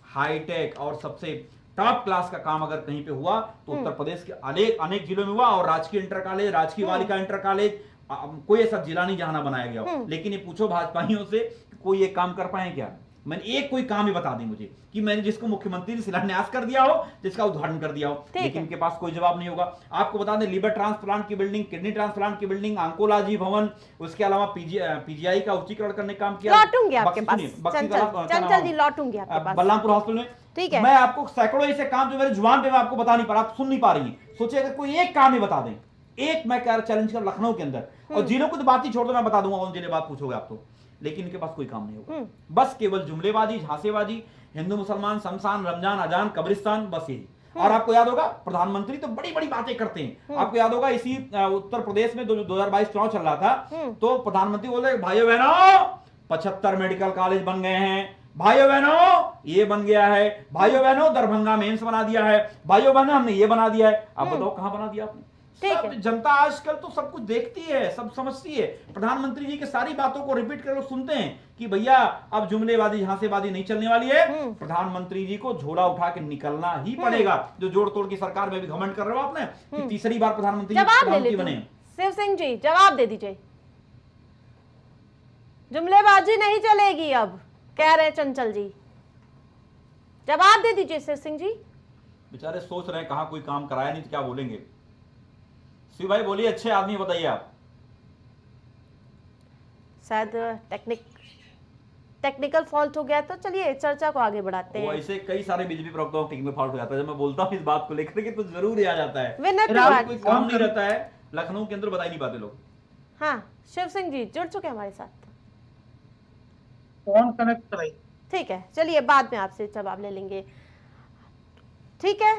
हाईटेक और सबसे टॉप क्लास का काम अगर कहीं पे हुआ तो उत्तर प्रदेश के अनेक जिलों में हुआ। और राजकीय इंटर कॉलेज, राजकीय बालिका इंटर कॉलेज, कोई ऐसा जिला नहीं जहां ना बनाया गया हो। लेकिन ये पूछो भाजपाइयों से कोई एक काम कर पाए क्या? मैंने एक कोई काम ही बता दी मुझे कि मैंने जिसको मुख्यमंत्री ने शिलान्यास कर दिया हो, जिसका उद्घाटन कर दिया हो, लेकिन इनके पास कोई जवाब नहीं होगा। आपको बता दें लिवर ट्रांसप्लांट की बिल्डिंग, किडनी ट्रांसप्लांट की बिल्डिंग, ऑन्कोलॉजी भवन, उसके अलावा पीजीआई का उच्चीकरण करने का काम किया। लौटूंगी आपके पास चंचल जी, लौटूंगी आपके पास बलरामपुर हॉस्पिटल में। ठीक है, मैं आपको सैकड़ों ऐसे काम जो मेरे जुबान पे मैं आपको बता नहीं पा रहा, आप सुन नहीं पा रही हैं। सोचिए अगर कोई एक काम ही बता दें, एक मैं कह चैलेंज कर लखनऊ के अंदर, और जिलों को तो बात ही छोड़ दो, मैं बता दूंगा उन जिले बात पूछोगे आप तो, लेकिन इनके पास कोई काम नहीं होगा। बस केवल जुमलेबाजी, झांसेबाजी, हिंदू मुसलमान, शमशान, रमजान, अजान, कब्रिस्तान, बस यही। और आपको याद होगा प्रधानमंत्री तो बड़ी बड़ी बातें करते हैं। आपको याद होगा इसी उत्तर प्रदेश में 2022 चुनाव चल रहा था, तो प्रधानमंत्री बोले भाइयों बहनों 75 मेडिकल कॉलेज बन गए हैं, भाइयों बहनों ये बन गया है, भाइयों बहनों दरभंगा में एम्स बना दिया है, भाइयों बहनों हमने ये बना दिया है। अब बताओ कहां बना दिया आपने? सब जनता आजकल तो सब कुछ देखती है, सब समझती है। प्रधानमंत्री जी के सारी बातों को रिपीट कर सुनते हैं कि भैया अब जुमलेबाजी, झांसेबाजी नहीं चलने वाली है। प्रधानमंत्री जी को झोला उठा के निकलना ही पड़ेगा। जो जोड़ तोड़ की सरकार में भी घमंड कर रहे हो आपने कि तीसरी बार प्रधानमंत्री बने। शिव सिंह जी जवाब दे दीजिए। जुमलेबाजी नहीं चलेगी अब, कह रहे चंचल जी, जवाब दे दीजिए शिव सिंह जी। बेचारे सोच रहे हैं कहां कोई काम कराया नहीं तो क्या बोलेंगे। शिव भाई बोलिए, अच्छे आदमी बताइए आप। शायद टेक्निकल फॉल्ट हो गया, तो चलिए चर्चा को आगे बढ़ाते हैं। ऐसे कई सारे बीजेपी प्रवक्ताओं को टेक्निकल फॉल्ट हो जाता है, जब मैं बोलता हूं इस बात को लेकर के तो जरूर आ जाता है। कोई काम नहीं रहता है लखनऊ के अंदर, बता ही नहीं पाते लोग। हाँ शिव सिंह जी जुड़ चुके हमारे साथ, फोन कनेक्ट कराइए। ठीक है, चलिए बाद में आपसे जवाब ले लेंगे। ठीक है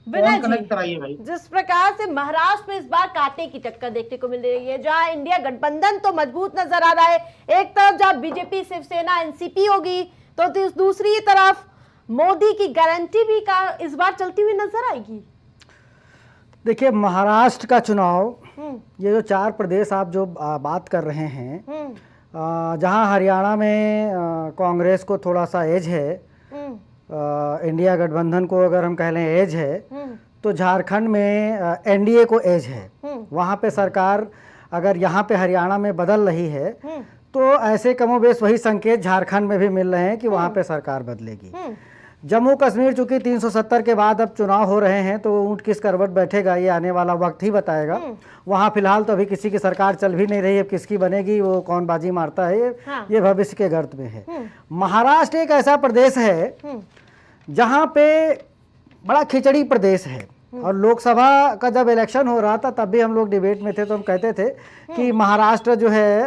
विनय जी, जिस प्रकार से महाराष्ट्र में इस बार कांटे की टक्कर देखने को मिल रही है, जहां इंडिया गठबंधन तो मजबूत नजर आ रहा है, एक तरफ जहां बीजेपी शिवसेना एनसीपी होगी, तो दूसरी तरफ मोदी की गारंटी भी का इस बार चलती हुई नजर आएगी। देखिए महाराष्ट्र का चुनाव, ये जो 4 प्रदेश आप जो बात कर रहे हैं, जहां हरियाणा में कांग्रेस को थोड़ा सा एज है, इंडिया गठबंधन को अगर हम कह लें एज है, तो झारखंड में एनडीए को एज है। वहाँ पे सरकार अगर यहाँ पे हरियाणा में बदल रही है, तो ऐसे कमोबेश वही संकेत झारखंड में भी मिल रहे हैं कि वहाँ पे सरकार बदलेगी। जम्मू कश्मीर चूंकि 370 के बाद अब चुनाव हो रहे हैं तो ऊंट किस करवट बैठेगा ये आने वाला वक्त ही बताएगा। वहाँ फिलहाल तो अभी किसी की सरकार चल भी नहीं रही है, किसकी बनेगी वो कौन बाजी मारता है ये भविष्य के गर्त में है। महाराष्ट्र एक ऐसा प्रदेश है जहाँ पे बड़ा खिचड़ी प्रदेश है और लोकसभा का जब इलेक्शन हो रहा था तब भी हम लोग डिबेट में थे तो हम कहते थे कि महाराष्ट्र जो है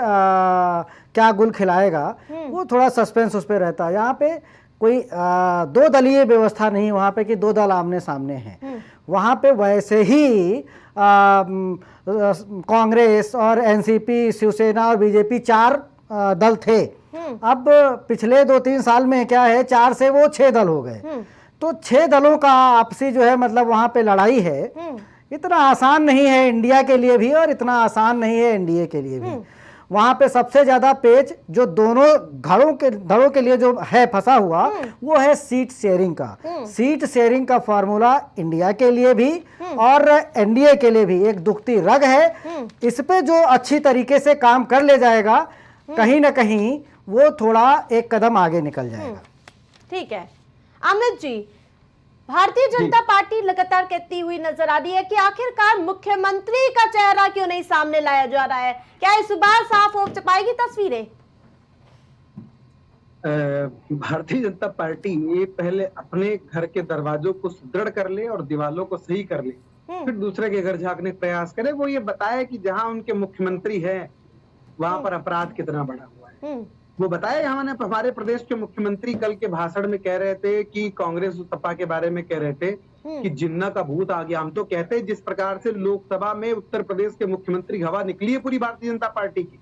क्या गुल खिलाएगा, वो थोड़ा सस्पेंस उस पर रहता है। यहाँ पे कोई दो दलीय व्यवस्था नहीं वहाँ पे कि दो दल आमने सामने हैं। वहाँ पे वैसे ही कांग्रेस और एनसीपी, शिवसेना और बीजेपी 4 दल थे। अब पिछले 2-3 साल में क्या है 4 से वो 6 दल हो गए। तो 6 दलों का आपसी जो है मतलब वहाँ पे लड़ाई है। इतना आसान नहीं है इंडिया के लिए भी और इतना आसान नहीं है एनडीए के लिए भी। वहाँ पे सबसे ज्यादा पेच जो दोनों धड़ों के लिए जो है फंसा हुआ वो है सीट शेयरिंग का। सीट शेयरिंग का फॉर्मूला इंडिया के लिए भी और एनडीए के लिए भी एक दुखती रग है। इस पे जो अच्छी तरीके से काम कर ले जाएगा कहीं ना कहीं वो थोड़ा एक कदम आगे निकल जाएगा। ठीक है अमित जी, भारतीय जनता पार्टी लगातार कहती हुई नजर आ रही है कि आखिरकार मुख्यमंत्री का चेहरा क्यों नहीं सामने लाया जा रहा है, क्या इस बार साफ हो पाएगी तस्वीरें? भारतीय जनता पार्टी ये पहले अपने घर के दरवाजों को सुदृढ़ कर ले और दीवालों को सही कर ले, फिर दूसरे के घर झांकने का प्रयास करे। वो ये बताए कि जहां उनके मुख्यमंत्री है वहां पर अपराध कितना बढ़ा हुआ है। वो बताए हमारे प्रदेश के मुख्यमंत्री कल के भाषण में कह रहे थे कि कांग्रेस और सपा के बारे में कह रहे थे कि जिन्ना का भूत आ गया। हम तो कहते हैं जिस प्रकार से लोकसभा में उत्तर प्रदेश के मुख्यमंत्री हवा निकली है पूरी भारतीय जनता पार्टी की,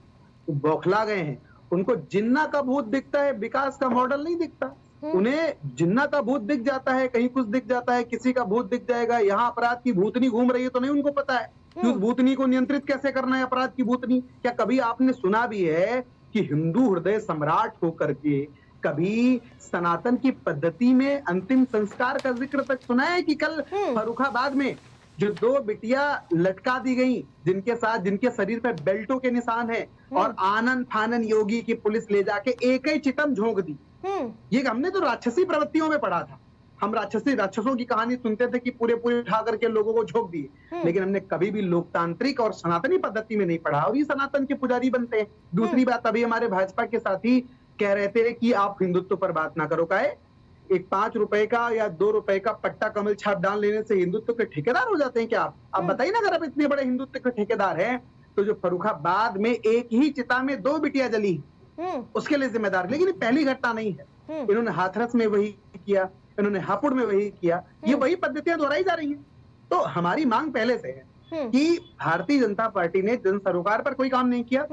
वो बौखला गए हैं। उनको जिन्ना का भूत दिखता है, विकास का मॉडल नहीं दिखता। उन्हें जिन्ना का भूत दिख जाता है, कहीं कुछ दिख जाता है, किसी का भूत दिख जाएगा। यहाँ अपराध की भूतनी घूम रही है तो नहीं उनको पता है कि उस भूतनी को नियंत्रित कैसे करना है। अपराध की भूतनी क्या कभी आपने सुना भी है कि हिंदू हृदय सम्राट होकर के कभी सनातन की पद्धति में अंतिम संस्कार का जिक्र तक सुना है? कि कल फर्रुखाबाद में जो 2 बिटिया लटका दी गई जिनके शरीर पे बेल्टों के निशान है और आनंद फानन योगी की पुलिस ले जाके एक ही चितम झोंक दी। ये हमने तो राक्षसी प्रवृत्तियों में पढ़ा था। हम राक्षसों की कहानी सुनते थे कि पूरे उठा करके लोगों को झोंक दिए, लेकिन हमने कभी भी लोकतांत्रिक और सनातनी पद्धति में नहीं पढ़ा और ये सनातन के पुजारी बनते हैं। दूसरी बात, अभी हमारे भाजपा के साथी कह रहे थे कि आप हिंदुत्व पर बात ना करो। काहे? एक 5 रुपए का या 2 रुपए का पट्टा कमल छाप डाल लेने से हिंदुत्व के ठेकेदार हो जाते हैं क्या आप बताइए ना। अगर आप इतने बड़े हिंदुत्व के ठेकेदार हैं तो जो फर्रुखाबाद में एक ही चिता में 2 बिटिया जली उसके लिए जिम्मेदार। लेकिन पहली घटना नहीं है। इन्होंने हाथरस में वही किया, इन्होंने हापुड़ में वही किया। ये वही पद्धतियां दोहराई जा रही हैं। तो हमारी मांग पहले से है कि भारतीय जनता पार्टी ने जन सरोकार पर कोई काम नहीं किया।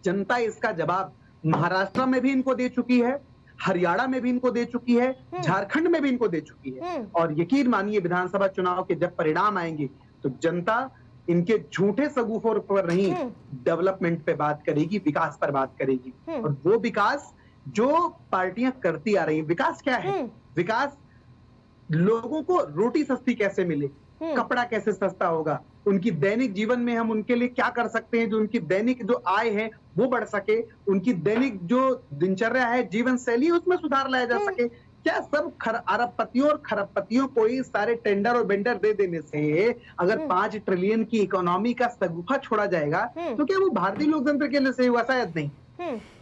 जनता इसका जवाब महाराष्ट्र में भी इनको दे चुकी है, हरियाणा में भी इनको दे चुकी है, झारखंड में भी इनको दे चुकी है। और यकीन मानिए विधानसभा चुनाव के जब परिणाम आएंगे तो जनता इनके झूठे सगुफों पर नहीं डेवलपमेंट पे बात करेगी, विकास पर बात करेगी। और वो विकास जो पार्टियां करती आ रही हैं। विकास क्या है? विकास लोगों को रोटी सस्ती कैसे मिले, कपड़ा कैसे सस्ता होगा, उनकी दैनिक जीवन में हम उनके लिए क्या कर सकते हैं जो उनकी दैनिक जो आय है वो बढ़ सके, उनकी दैनिक जो दिनचर्या है, जीवन शैली, उसमें सुधार लाया जा सके। क्या सब अरबपतियों और खरबपतियों को ही सारे टेंडर और वेंडर दे देने से अगर 5 ट्रिलियन की इकोनॉमी का सगुफा छोड़ा जाएगा तो क्या वो भारतीय लोकतंत्र के लिए सही हुआ? शायद नहीं।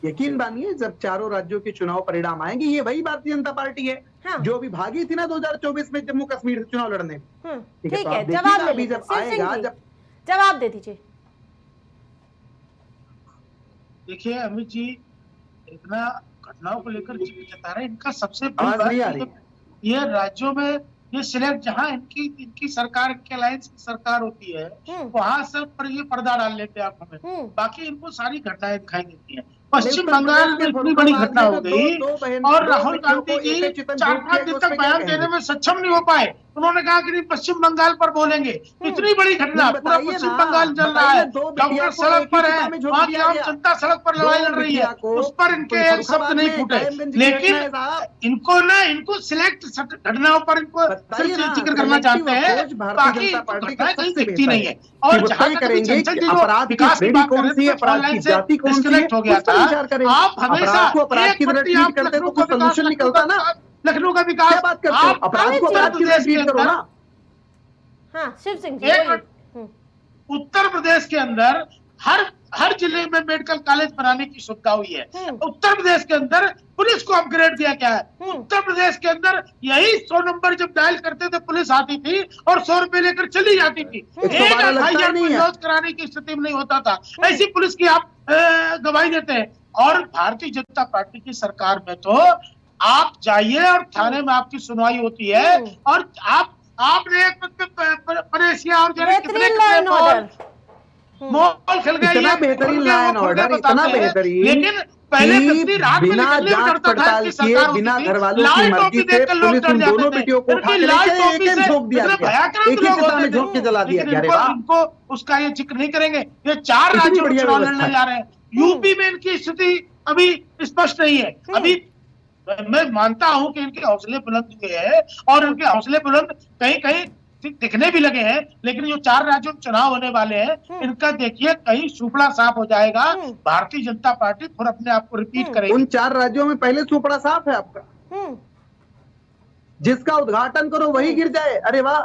यकीन मानिए जब चारों राज्यों के चुनाव परिणाम आएंगे, ये वही भारतीय जनता पार्टी है जो अभी भागी थी ना 2024 में जम्मू कश्मीर से चुनाव लड़ने। ठीक है, जवाब दे दीजिए। देखिए अमित जी, इतना घटनाओं को लेकर जता रहे, इनका सबसे बड़ी बात ये राज्यों में ये सिलेक्ट जहां इनकी सरकार के अलायंस की सरकार होती है वहां सब पर ये पर्दा डाल लेते हैं आप हमें। बाकी इनको सारी घटनाएं दिखाई देती हैं। पश्चिम बंगाल में इतनी बड़ी घटना हो गई और राहुल गांधी जी 4-5 दिन तक बयान देने में सक्षम नहीं हो पाए। उन्होंने कहा कि नहीं पश्चिम बंगाल पर बोलेंगे। इतनी बड़ी घटना, पूरा पश्चिम बंगाल जल रहा है, डॉक्टर सड़क पर है, वहाँ की आम जनता सड़क पर लड़ाई लड़ रही है, उस पर इनके एक शब्द नहीं फूटे। लेकिन इनको सिलेक्ट घटनाओं पर इनको जिक्र करना चाहते हैं, बाकी घटनाएं कहीं दिखती नहीं है। और जहाँ करेंगे अपराध की श्रेणी कौन सी है, अपराध की जाति कौन सी है, हो गया था। आप हमेशा अपराध की तरह ट्रीट करते तो कोई सोल्यूशन निकलता ना। लखनऊ का विकास। क्या बात करते हो? आप अपराध को अपराध की तरह ट्रीट करो ना। हाँ शिव सिंह जी एक बोलिए। उत्तर प्रदेश के अंदर हर जिले में मेडिकल कॉलेज बनाने की सुविधा हुई है। उत्तर प्रदेश के अंदर पुलिस को अपग्रेड दिया गया है। उत्तर प्रदेश के अंदर यही 100 नंबर जब डायल करते थे पुलिस आती थी और 100 रुपए लेकर चली जाती थी। 112 लगता ही नहीं है। इलाज कराने की स्थिति में नहीं होता था। ऐसी पुलिस की आप गवाही देते हैं। और भारतीय जनता पार्टी की सरकार में तो आप जाइए और थाने में आपकी सुनवाई होती है और आपने एक परेशिया और मॉल खेल गए। इतना बेहतरीन लॉ एंड ऑर्डर, इतना बेहतरीन, लेकिन पहले बिना जांच पड़ताल किए, बिना घर वालों की मर्जी से पुलिस उन दोनों बेटियों को उठा के लेके एक झोंक दिया गया, एक ही चिता में झोंक के जला दिया गया। अरे वाह, इनको उसका ये जिक्र नहीं करेंगे। ये 4 राज्यों में चुनाव लड़ने जा रहे हैं। यूपी में इनकी स्थिति अभी स्पष्ट नहीं है। अभी मैं मानता हूं कि इनके हौसले बुलंद हुए हैं और इनके हौसले बुलंद कहीं कहीं दिखने भी लगे हैं, लेकिन जो 4 राज्यों में चुनाव होने वाले हैं इनका देखिए कहीं सुपड़ा साफ हो जाएगा। भारतीय जनता पार्टी फिर अपने आप को रिपीट करेगी। उन 4 राज्यों में पहले सुपड़ा साफ है आपका, जिसका उद्घाटन करो वही गिर जाए। अरे वाह,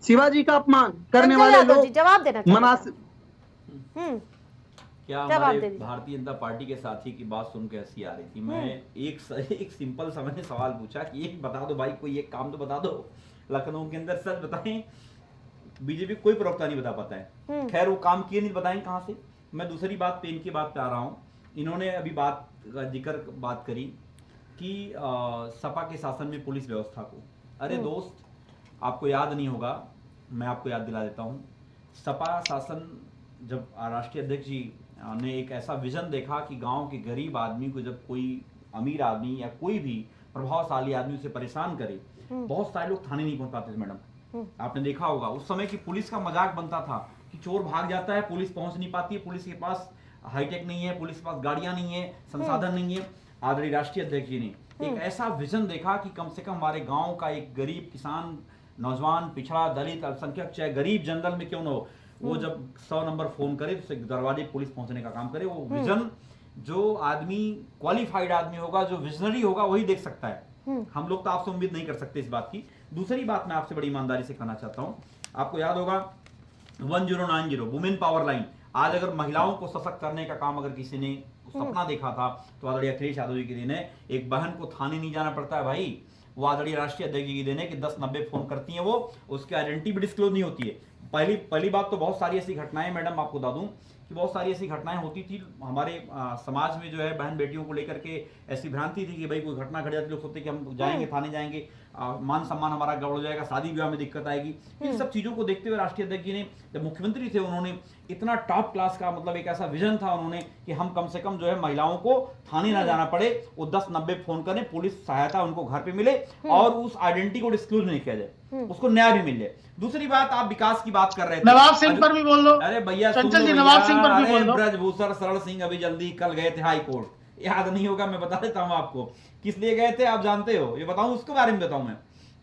शिवाजी का अपमान करने वाले लोग जवाब देना मनासिब। क्या हमारे भारतीय जनता पार्टी के साथी की बात सुन के हंसी आ रही थी। मैं एक सिंपल सा मैंने सवाल पूछा कि एक बता दो भाई, कोई एक काम तो बता दो लखनऊ के अंदर, सच बताएं। बीजेपी कोई प्रवक्ता नहीं बता पाता है। खैर वो काम किए नहीं, बताएं कहां से। मैं दूसरी बात पे इनकी बात पे आ रहा हूं। इन्होंने अभी बात करी कि सपा के शासन में पुलिस व्यवस्था को, अरे दोस्त आपको याद नहीं होगा, मैं आपको याद दिला देता हूं। सपा शासन जब राष्ट्रीय अध्यक्ष जी ने एक ऐसा विजन देखा कि गांव के गरीब आदमी को जब कोई अमीर आदमी या कोई भी प्रभावशाली आदमी उसे परेशान करे, बहुत सारे लोग थाने नहीं पहुंच पाते थे मैडम। आपने देखा होगा उस समय की पुलिस का मजाक बनता था कि चोर भाग जाता है, पुलिस पहुंच नहीं पाती है, पुलिस के पास हाईटेक नहीं है, पुलिस के पास गाड़ियां नहीं है, संसाधन नहीं है। आदरणीय राष्ट्रीय अध्यक्ष जी ने एक ऐसा विजन देखा कि कम से कम हमारे गांव का एक गरीब किसान, नौजवान, पिछड़ा, दलित, अल्पसंख्यक, चाहे गरीब जनरल में क्यों न हो, वो जब 100 नंबर फोन करे तो दरवाजे पुलिस पहुंचने का काम करे। वो विजन जो आदमी क्वालिफाइड आदमी होगा, जो विजनरी होगा, वही देख सकता है। हम लोग तो आपसे उम्मीद नहीं कर सकते इस बात की। दूसरी बात मैं आपसे बड़ी ईमानदारी से कहना चाहता हूं, आपको याद होगा 1090 वुमेन पावर लाइन, आज अगर महिलाओं को सशक्त करने का काम अगर किसी ने सपना देखा था तो आदरणीय अखिलेश यादव जी के दिन है। एक बहन को थाने नहीं जाना पड़ता है भाई, वो आदरणीय राष्ट्रीय अध्यक्ष जी की दिन है कि 1090 फोन करती हैं, वो उसकी आइडेंटिटी भी डिस्क्लोज नहीं होती है। पहली बात तो बहुत सारी ऐसी घटनाएं मैडम आपको बता दूं कि बहुत सारी ऐसी घटनाएं होती थी हमारे समाज में, जो है बहन बेटियों को लेकर के ऐसी भ्रांति थी कि भाई कोई घटना घट जाती, लोग सोचते कि हम जाएंगे थाने जाएंगे, मान सम्मान हमारा गड़बड़ हो जाएगा, शादी विवाह में दिक्कत आएगी। इन सब चीजों को देखते हुए राष्ट्रीय अध्यक्ष जी ने जब मुख्यमंत्री थे, उन्होंने इतना टॉप क्लास का मतलब एक ऐसा विजन था उन्होंने कि हम कम से कम जो है महिलाओं को थाने ना जाना पड़े, वो 1090 फोन करें, पुलिस सहायता उनको घर पे मिले और उस आइडेंटिटी को डिस्क्लोज नहीं किया जाए, उसको न्याय भी मिल जाए। दूसरी बात, आप विकास की बात कर रहे थे, नवाब सिंह पर भी बोल लो। अरे भैया चंचल जी, नवाब सिंह पर भी बोल लो। ब्रजभूषण शरण सिंह अभी जल्दी कल गए थे हाई कोर्ट, याद नहीं होगा, मैं बता देता हूं आपको किस लिए गए थे, आप जानते हो, ये बताऊं उसके बारे में बताऊं मैं।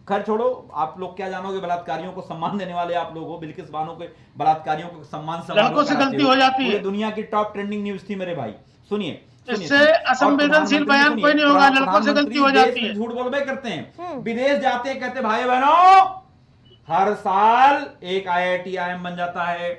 खैर छोड़ो, आप लोग क्या जानोगे, बलात्कारियों को सम्मान देने वाले आप लोग हो, बिल्किस बानो के बलात्कारियों को सम्मान लड़कों से गलती हो जाती है। पूरी दुनिया की टॉप ट्रेंडिंग न्यूज थी मेरे भाई। सुनिए, इससे असंवेदनशील बयान कोई नहीं होगा, लड़कों से गलती हो जाती है। झूठ बोलबे करते हैं, विदेश जाते हैं, कहते भाई बहनों हर साल एक IIT-IIM बन जाता है,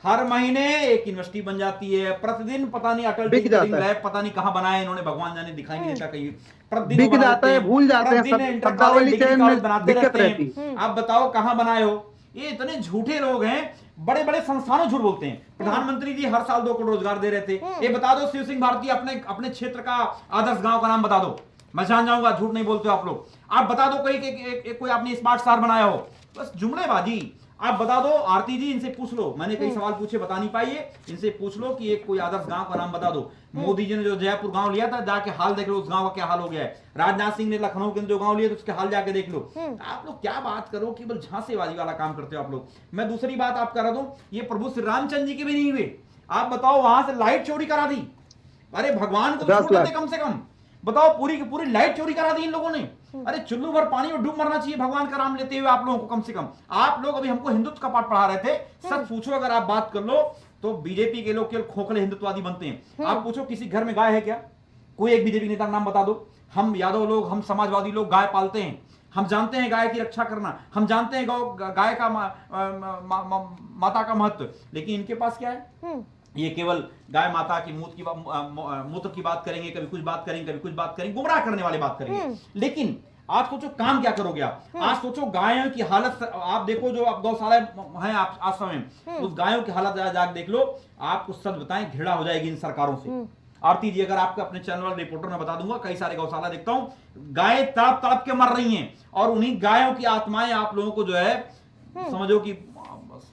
हर महीने एक यूनिवर्सिटी बन जाती है, प्रतिदिन पता नहीं अटल टिंकरिंग लैब पता नहीं कहां बनाए इन्होंने, भगवान जाने, दिखाई नहीं देता कहीं, प्रतिदिन बिक जाता है, भूल जाते हैं, शब्दावली चयन में दिक्कत रहती है। आप बताओ कहां बनाए हो? ये इतने झूठे लोग हैं, बड़े बड़े संस्थानों झूठ बोलते हैं। प्रधानमंत्री जी हर साल 2 करोड़ रोजगार दे रहे थे। ये बता दो शिव सिंह भारती अपने क्षेत्र का आदर्श गांव का नाम बता दो, मैं जान जाऊंगा झूठ नहीं बोलते हो आप लोग। आप बता दो कोई आपने स्मार्ट शहर बनाया हो, बस जुमलेबाजी। आप बता दो, आरती जी इनसे पूछ लो, मैंने कई सवाल पूछे बता नहीं पाई है, इनसे पूछ लो कि एक कोई आदर्श गांव का नाम बता दो। मोदी जी ने जो जयपुर गांव लिया था, जाके हाल देख लो उस गांव का क्या हाल हो गया है। राजनाथ सिंह ने लखनऊ के जो गांव लिया था उसके हाल जाके देख लो। आप लोग क्या बात करो, केवल झांसेबाजी वाला काम करते हो आप लोग। मैं दूसरी बात आप करा दूं, ये प्रभु श्री रामचंद्र जी के भी नहीं हुए। आप बताओ, वहां से लाइट चोरी करा दी, अरे भगवान को तो छोड़ कम से कम बताओ, पूरी की पूरी लाइट चोरी करा दी इन लोगों ने। अरे चुल्लू भर पानी में डूब मरना चाहिए भगवान का नाम लेते हुए आप लोगों को कम से कम। आप लोग अभी हमको हिंदुत्व का पाठ पढ़ा रहे थे, सच पूछो अगर आप बात कर लो तो बीजेपी के लोग केवल खोखले हिंदुत्ववादी बनते हैं। आप पूछो किसी घर में गाय है क्या? कोई एक बीजेपी नेता का नाम बता दो। हम यादव लोग, हम समाजवादी लोग गाय पालते हैं, हम जानते हैं गाय की रक्षा करना, हम जानते हैं गाय का माता का महत्व, लेकिन इनके पास क्या है? ये केवल गाय माता की मूत्र की बात करेंगे, कभी कुछ बात करेंगे, कभी कुछ बात करेंगे, गुमराह करने वाली बात करेंगे। लेकिन आप सोचो काम क्या करोगे आप? आज सोचो गायों की हालत आप देखो, जो आप गौशाला है आप आश्रम में, उस गायों की हालत जाकर देख लो, आपको सच बताएं घृणा हो जाएगी इन सरकारों से। आरती जी, अगर आपको अपने चैनल वाले रिपोर्टर में बता दूंगा, कई सारे गौशाला देखता हूं, गाय तड़प तड़प के मर रही हैं, और उन्हीं गायों की आत्माएं आप लोगों को जो है समझो कि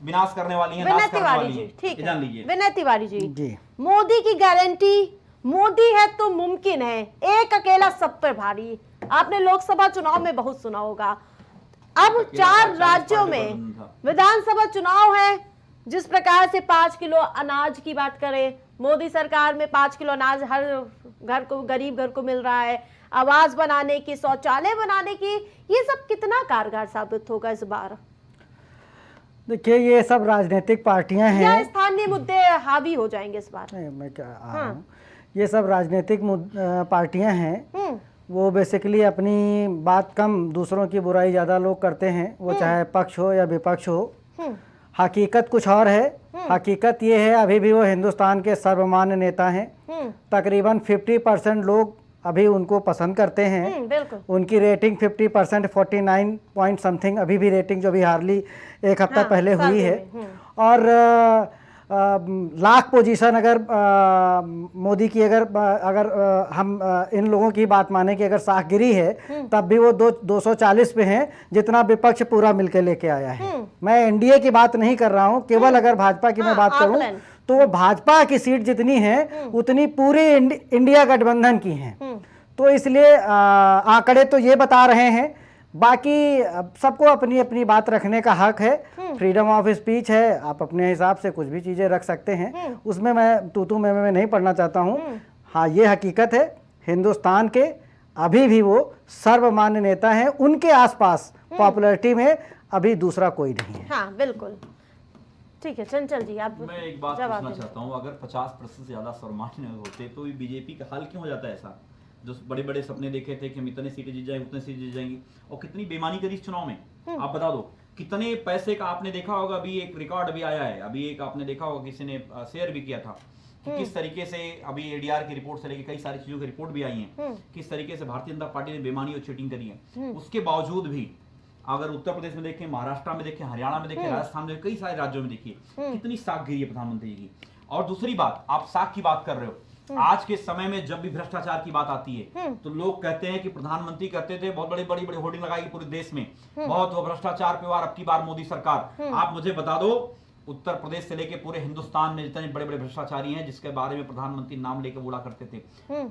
विनाश करने वाली हैं, नाश करने वाली हैं। ठीक है, जान लीजिए। विनय तिवारी जी, मोदी की गारंटी, मोदी है तो मुमकिन है, एक अकेला सब पे भारी, आपने लोकसभा चुनाव में बहुत सुना होगा। अब 4 राज्यों में विधानसभा चुनाव है, जिस प्रकार से 5 किलो अनाज की बात करें, मोदी सरकार में 5 किलो अनाज हर घर को, गरीब घर को मिल रहा है, आवास बनाने की, शौचालय बनाने की, ये सब कितना कारगर साबित होगा इस बार? देखिए, ये सब राजनीतिक पार्टियां हैं, या स्थानीय मुद्दे हावी हो जाएंगे इस बार? नहीं, मैं क्या आ रहा हूं, ये सब राजनीतिक पार्टियां हैं, वो बेसिकली अपनी बात कम, दूसरों की बुराई ज़्यादा लोग करते हैं, वो चाहे पक्ष हो या विपक्ष हो। हकीकत कुछ और है। हकीकत ये है, अभी भी वो हिंदुस्तान के सर्वमान्य नेता हैं। तकरीबन 50% लोग अभी उनको पसंद करते हैं। उनकी रेटिंग 50%, 49 पॉइंट समथिंग अभी भी रेटिंग, जो भी हार्डली एक हफ्ता पहले हुई है। और लाख पोजीशन अगर मोदी की अगर हम इन लोगों की बात माने कि अगर साखगिरी है, तब भी वो 240 पे हैं, जितना विपक्ष पूरा मिलकर लेके आया है। मैं एनडीए की बात नहीं कर रहा हूं, केवल अगर भाजपा की मैं बात करूं तो भाजपा की सीट जितनी है उतनी पूरी इंडिया गठबंधन की हैं। तो इसलिए आंकड़े तो ये बता रहे हैं, बाकी सबको अपनी अपनी बात रखने का हक है, फ्रीडम ऑफ स्पीच है, आप अपने हिसाब से कुछ भी चीज़ें रख सकते हैं, उसमें मैं तू मैं नहीं पढ़ना चाहता हूँ। हाँ, ये हकीकत है, हिंदुस्तान के अभी भी वो सर्वमान्य नेता हैं, उनके आसपास पॉपुलैरिटी में अभी दूसरा कोई नहीं है। हाँ बिल्कुल, ठीक है। चंचल जी, आप मैं एक बात पूछना चाहता हूँ, अगर 50% से ज्यादा सर्वमान्य होते तो बीजेपी का हाल क्यों हो जाता है ऐसा? जो बड़े बड़े सपने देखे थे कि हम इतने सीटें जीत जाएंगे, उतने सीटें जीत जाएंगी, और कितनी बेईमानी करी इस चुनाव में, आप बता दो। कितने पैसे का आपने देखा होगा, अभी एक रिकॉर्ड अभी आया है, अभी एक आपने देखा होगा किसी ने शेयर भी किया था कि किस तरीके से अभी एडीआर की रिपोर्ट से लेकर कई सारी चीजों की रिपोर्ट भी आई है, किस तरीके से भारतीय जनता पार्टी ने बेईमानी और चीटिंग करी है। उसके बावजूद भी अगर उत्तर प्रदेश में देखें, महाराष्ट्र में देखें, हरियाणा में देखें, राजस्थान में, कई सारे राज्यों में देखिए कितनी साखगिरी है प्रधानमंत्री की। और दूसरी बात, आप साख की बात कर रहे हो, आज के समय में जब भी भ्रष्टाचार की बात आती है तो लोग कहते हैं कि प्रधानमंत्री कहते थे बहुत बड़ी होर्डिंग लगाई पूरे देश में, बहुत वो भ्रष्टाचार पे वार, अब की बार मोदी सरकार। आप मुझे बता दो, उत्तर प्रदेश से लेके पूरे हिंदुस्तान में जितने बड़े बड़े भ्रष्टाचारी हैं जिसके बारे में प्रधानमंत्री नाम लेकर बोला करते थे,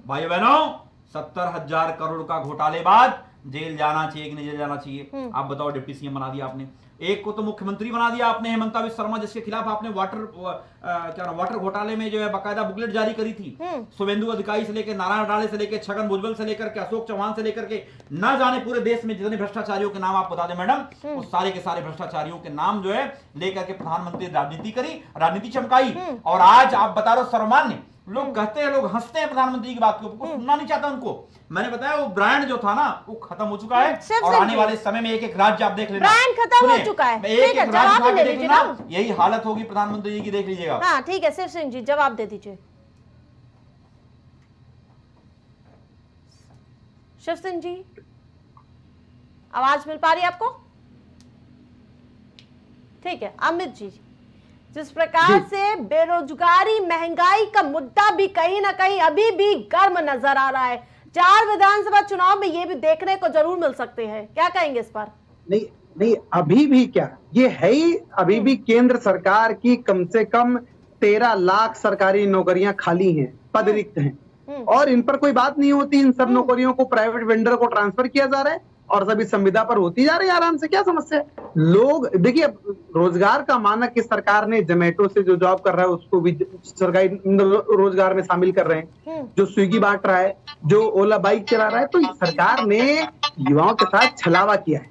भाई बहनों 70,000 करोड़ का घोटालेबाज जेल जाना चाहिए कि नहीं जेल जाना चाहिए? आप बताओ, डिप्टी सीएम बना दिया आपने, एक को तो मुख्यमंत्री बना दिया आपने, हेमंता बिस्वा शर्मा, जिसके खिलाफ आपने वाटर घोटाले में जो है बाकायदा बुकलेट जारी करी थी। शुभेंदु अधिकारी से लेकर, नारायण राणे से लेकर, छगन भुजबल से लेकर के, अशोक चौहान से लेकर के, ना जाने पूरे देश में जितने भ्रष्टाचारियों के नाम आप बता दें मैडम, उस सारे के सारे भ्रष्टाचारियों के नाम जो है लेकर के प्रधानमंत्री राजनीति करी, राजनीति चमकाई। और आज आप बता रहे हो सर्वमान्य, लोग कहते हैं, लोग हंसते हैं प्रधानमंत्री की बात को, कुछ सुनना नहीं चाहता उनको। मैंने बताया वो ब्रांड जो था ना वो खत्म हो चुका है, और आने वाले समय में एक एक राज्य आप देख लेना, ब्रांड खत्म हो चुका है। एक एक राज्य देख लेना, यही हालत होगी प्रधानमंत्री जी की, देख लीजिएगा। हाँ ठीक है, शिव सिंह जी जवाब दे दीजिए। शिव सिंह जी, आवाज मिल पा रही है आपको? ठीक है। अमित जी, जिस प्रकार से बेरोजगारी, महंगाई का मुद्दा भी कहीं ना कहीं अभी भी गर्म नजर आ रहा है, 4 विधानसभा चुनाव में ये भी देखने को जरूर मिल सकते हैं, क्या कहेंगे इस पर? नहीं, अभी भी क्या, ये है ही, अभी भी केंद्र सरकार की कम से कम 13 लाख सरकारी नौकरियां खाली हैं, पद रिक्त हैं, और इन पर कोई बात नहीं होती। इन सब नौकरियों को प्राइवेट वेंडर को ट्रांसफर किया जा रहा है और सभी संविदा पर होती जा रही है आराम से, क्या समस्या है? लोग देखिए, रोजगार का मानक इस सरकार ने जोमेटो से जो जॉब कर रहा है उसको भी सरकारी रोजगार में शामिल कर रहे हैं, जो स्विगी बांट रहा है, जो ओला बाइक चला रहा है, तो सरकार ने युवाओं के साथ छलावा किया है।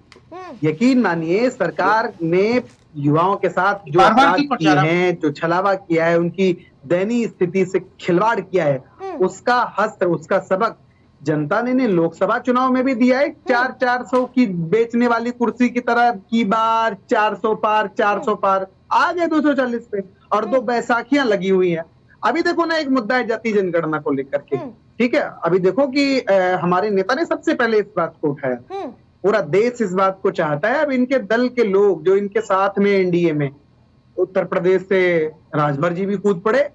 यकीन मानिए, सरकार ने युवाओं के साथ जो अपराध किए हैं, जो छलावा किया है, उनकी दयनीय स्थिति से खिलवाड़ किया है, उसका हस्त, उसका सबक जनता ने लोकसभा चुनाव में भी दिया है 400 की बेचने वाली कुर्सी की तरह की बार 400 पार 400 पार आ गए 240 पे और 2 बैसाखियां लगी हुई हैं। अभी देखो ना, एक मुद्दा है जाति जनगणना को लेकर के, ठीक है। अभी देखो कि हमारे नेता ने सबसे पहले इस बात को उठाया, पूरा देश इस बात को चाहता है। अब इनके दल के लोग जो इनके साथ में एनडीए में, उत्तर प्रदेश से राजभर जी भी कूद पड़े,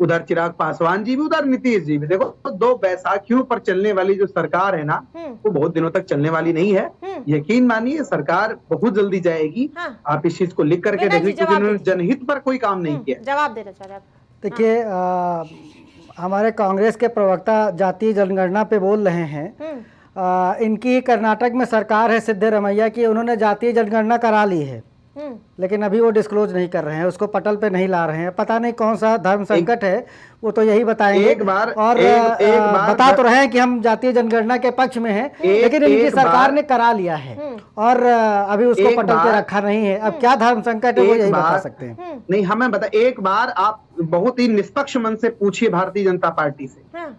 उधर चिराग पासवान जी भी, उधर नीतीश जी भी। देखो तो 2 बैसाखियों पर चलने वाली जो सरकार है ना, वो बहुत दिनों तक चलने वाली नहीं है। यकीन मानिए सरकार बहुत जल्दी जाएगी। आप इस चीज को लिख करके देखिए, क्योंकि उन्होंने जनहित पर कोई काम नहीं किया। जवाब देना चाह रहे हैं। देखिए, हमारे कांग्रेस के प्रवक्ता जातीय जनगणना पे बोल रहे हैं। इनकी कर्नाटक में सरकार है सिद्धरामैया की, उन्होंने जातीय जनगणना करा ली है, लेकिन अभी वो डिस्क्लोज नहीं कर रहे हैं, उसको पटल पे नहीं ला रहे हैं। पता नहीं कौन सा धर्म संकट है, वो तो यही बताएंगे। एक बार बता तो रहे हैं कि हम जातीय जनगणना के पक्ष में हैं, लेकिन इनकी सरकार ने करा लिया है और अभी उसको पटल पे रखा नहीं है। अब क्या धर्म संकट है वो यही बता सकते हैं। नहीं, हमें बता, एक बार आप बहुत ही निष्पक्ष मन से पूछिए भारतीय जनता पार्टी से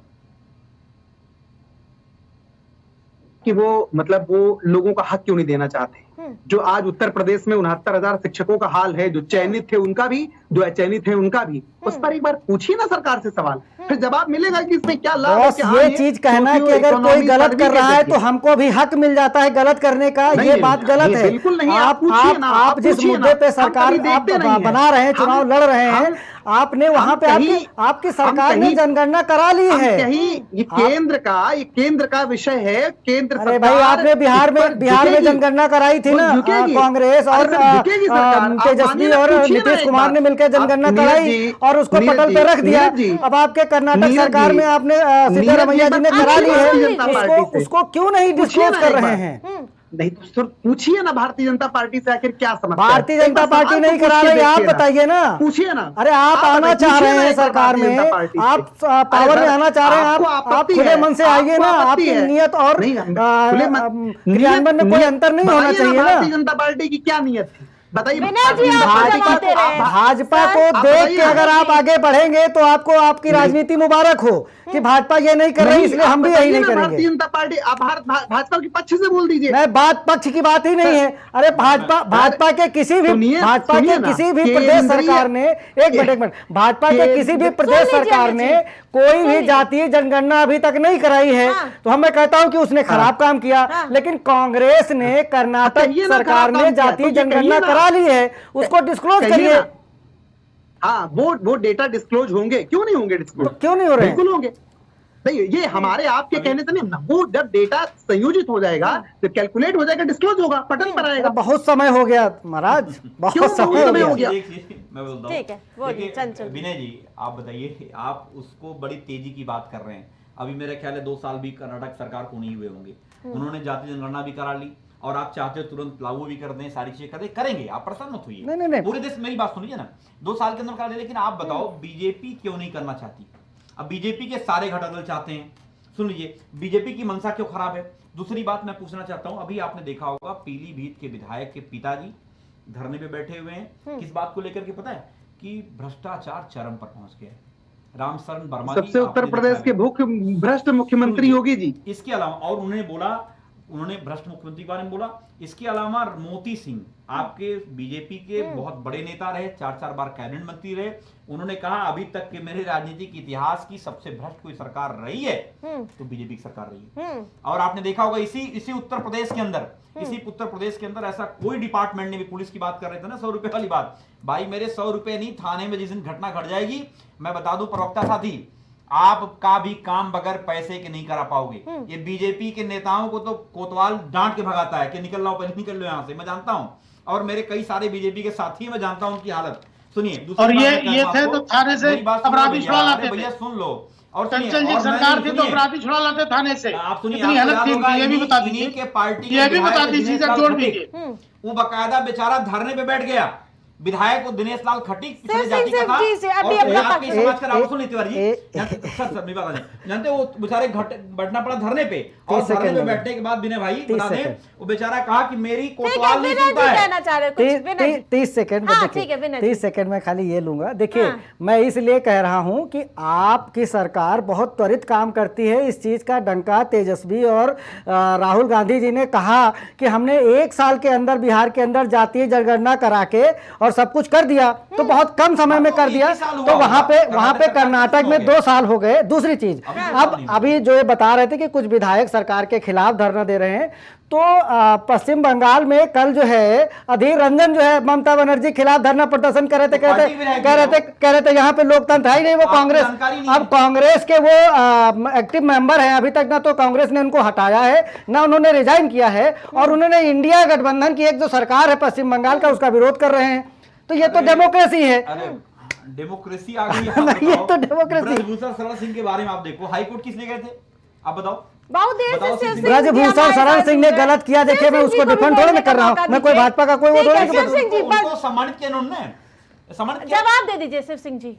कि वो मतलब वो लोगों का हक क्यों नहीं देना चाहते। जो आज उत्तर प्रदेश में 69,000 शिक्षकों का हाल है, जो चयनित थे उनका भी, जो अचयनित है उनका भी, उस पर एक बार पूछिए ना सरकार से सवाल, फिर जवाब मिलेगा कि इसमें क्या लाभ है, क्या ये चीज कहना कि अगर कोई गलत कर रहा है तो हमको भी हक मिल जाता है गलत करने का, ये बात गलत है। बिल्कुल नहीं। आप जिस मुद्दे पे सरकार आप बना रहे हैं, चुनाव लड़ रहे हैं, आपने वहां पे आपकी सरकार ने जनगणना करा ली है। ये केंद्र का विषय है। केंद्र अरे भाई, आपने बिहार में जनगणना कराई थी ना, कांग्रेस और तेजस्वी और नीतीश कुमार ने मिलकर जनगणना कराई और उसको पटल पे रख दिया। अब आपके कर्नाटक सरकार में आपने सिद्धरामैया जी ने करा ली है, उसको क्यों नहीं डिस्क्लोज कर रहे हैं? नहीं तो सर पूछिए ना भारतीय जनता पार्टी से आखिर क्या समस्या है। भारतीय जनता पार्टी नहीं करा रही, आप बताइए ना, पूछिए ना। अरे आप आना चाह रहे हैं सरकार में, आप पावर में आना चाह रहे हैं, आप खुले मन से आइए ना। आपकी नियत और क्रियान्वयन में कोई अंतर नहीं होना चाहिए ना। भारतीय जनता पार्टी की क्या नियत थी बताइए। भाजपा को देख के अगर आप आगे बढ़ेंगे तो आपको आपकी राजनीति मुबारक हो कि भाजपा ये नहीं कर रही, इसलिए हम भी यही नहीं करेंगे। भारतीय जनता पार्टी, आप भाजपा के पक्ष से बोल दीजिए। मैं बात पक्ष की बात ही नहीं है। अरे भाजपा के किसी भी प्रदेश सरकार ने, एक मिनट, भाजपा के किसी भी प्रदेश सरकार ने कोई भी जातीय जनगणना अभी तक नहीं कराई है, तो मैं कहता हूं कि उसने खराब काम किया। लेकिन कांग्रेस ने, कर्नाटक सरकार ने जातीय जनगणना करा ली है, उसको डिस्क्लोज करिए। हाँ, वो डेटा डिस्क्लोज होंगे, क्यों नहीं होंगे डिस्क्लोज? क्यों नहीं हो रहे? बिल्कुल होंगे। नहीं, ये हमारे आपके कहने से नहीं, वो जब डेटा संयोजित हो जाएगा, जब कैलकुलेट हो जाएगा, डिस्क्लोज होगा, पटल पर आएगा। बहुत समय हो गया महाराज, बहुत समय हो गया। मैं बोलता हूँ, ठीक है, विनय जी आप बताइए, आप उसको बड़ी तेजी की बात कर रहे हैं। अभी मेरा ख्याल है 2 साल भी कर्नाटक सरकार को नहीं हुए होंगे, उन्होंने जातीय जनगणना भी करा ली और आप चाहते हो तुरंत लागू भी कर दें, सारी चीजें कर दें, करेंगे, आप परेशान मत होइए। नहीं। पूरे देश, मेरी बात सुनिए ना, 2 साल के अंदर करा दे। लेकिन आप बताओ बीजेपी क्यों नहीं करना चाहती? अब बीजेपी के सारे घटक दल चाहते हैं। सुन लीजिए, बीजेपी की मंशा क्यों खराब है? दूसरी बात मैं पूछना चाहता हूं, अभी आपने देखा होगा पीलीभीत के विधायक के पिताजी धरने पे बैठे हुए हैं, किस बात को लेकर के पता है? कि भ्रष्टाचार चरम पर पहुंच गया है। रामशरण वर्मा सबसे उत्तर प्रदेश के भ्रष्ट मुख्यमंत्री योगी जी। इसके अलावा, और उन्होंने भ्रष्ट मुख्यमंत्री के बारे में बोला, इसके अलावा मोती सिंह आपके बीजेपी के बहुत बड़े नेता रहे, 4 बार कैबिनेट मंत्री रहे। उन्होंने कहा अभी तक के मेरे राजनीतिक इतिहास की सबसे भ्रष्ट कोई सरकार रही है तो बीजेपी की सरकार रही है। और आपने देखा होगा इसी उत्तर प्रदेश के अंदर ऐसा कोई डिपार्टमेंट ने भी, पुलिस की बात कर रहे थे ना 100 रुपए वाली बात, भाई मेरे 100 रुपए नहीं, थाने में जिस दिन घटना घट जाएगी, मैं बता दूं प्रवक्ता साथी, आपका भी काम बगैर पैसे के नहीं करा पाओगे। ये बीजेपी के नेताओं को तो कोतवाल डांट के भगाता है कि निकल लो, पहले निकल लो यहां से, मैं जानता हूं, और मेरे कई सारे बीजेपी के साथी, मैं जानता हूं उनकी हालत। सुनिए, और ये थे तो थाने से अपराधी छुड़ा लाते थे। भैया सुन लो, और चंचल जी सरकार थी तो अपराधी छुड़ा लाते थाने से। आप सुनिए, इतनी हालत थी, ये भी बता दीजिए, के पार्टी ये भी बता दीजिए, जोड़ दीजिए। वो बकायदा बेचारा धरने पे बैठ गया विधायक दिनेश लाल खटीक पिछड़े सिर्फ जाति का था जी से अभी और अपना आपके पक्ष- समाज का राहुल तिवारी जी सर मेरी बात सुनिए। जानते हो वो बेचारे बैठना पड़ा धरने पे और 30 धरने पे सेकंड बैठने के बाद विनय भाई 30 बता दें सेकंड। वो बेचारा कहा कि मेरी ठीक है, कोतवाल नहीं विनय सुनता जी है। कहना चाह रहे हो कुछ, विनय जी। 30 सेकंड हाँ, देखिए, ठीक है, विनय 30 जी। सेकंड में खाली ये लूंगा। देखिए हाँ। मैं इसलिए कह रहा हूं कि आपकी सरकार बहुत त्वरित काम करती है। इस चीज का डंका तेजस्वी और राहुल गांधी जी ने कहा कि हमने 1 साल के अंदर बिहार के अंदर जातीय जनगणना करा के और सब कुछ कर दिया, तो बहुत कम समय में कर दिया। तो वहां पे कर्नाटक में 2 साल हो गए। दूसरी चीज, अब अभी जो ये बता रहे थे कि कुछ विधायक सरकार के खिलाफ धरना दे रहे हैं, तो पश्चिम बंगाल में कल जो है अधीर रंजन जो है ममता बनर्जी के खिलाफ धरना प्रदर्शन कर रहे थे, कह रहे थे यहाँ पे लोकतंत्र है ही नहीं। वो कांग्रेस, अब कांग्रेस के वो एक्टिव मेंबर हैं, अभी तक ना तो कांग्रेस ने उनको हटाया है ना उन्होंने रिजाइन किया है, और उन्होंने इंडिया गठबंधन की एक जो सरकार है पश्चिम बंगाल का उसका विरोध कर रहे हैं। तो ये तो डेमोक्रेसी है। डेमोक्रेसी आ गई। ये तो डेमोक्रेसी। ब्रजभूषण शरण सिंह के बारे में आप देखो, हाईकोर्ट किस लिए गए थे आप बताओ? बहुत देर बताओ से सिर्फ शिव सिंह जी ब्रजभूषण हमारे शरण साथ सिंह ने जुड़े हैं। गलत किया, देखिए शिव मैं सिंह जी उसको को भी डिफेंड थोड़ा बोलने नहीं कर का रहा हूँ, मौका मैं कोई दीजिए। भाजपा का कोई वो ठीक थोड़ा है, नहीं शिव सिंह जी उनको सम्मानित किया उन्होंने, सम्मानित किया। जवाब दे दीजिए शिव सिंह जी।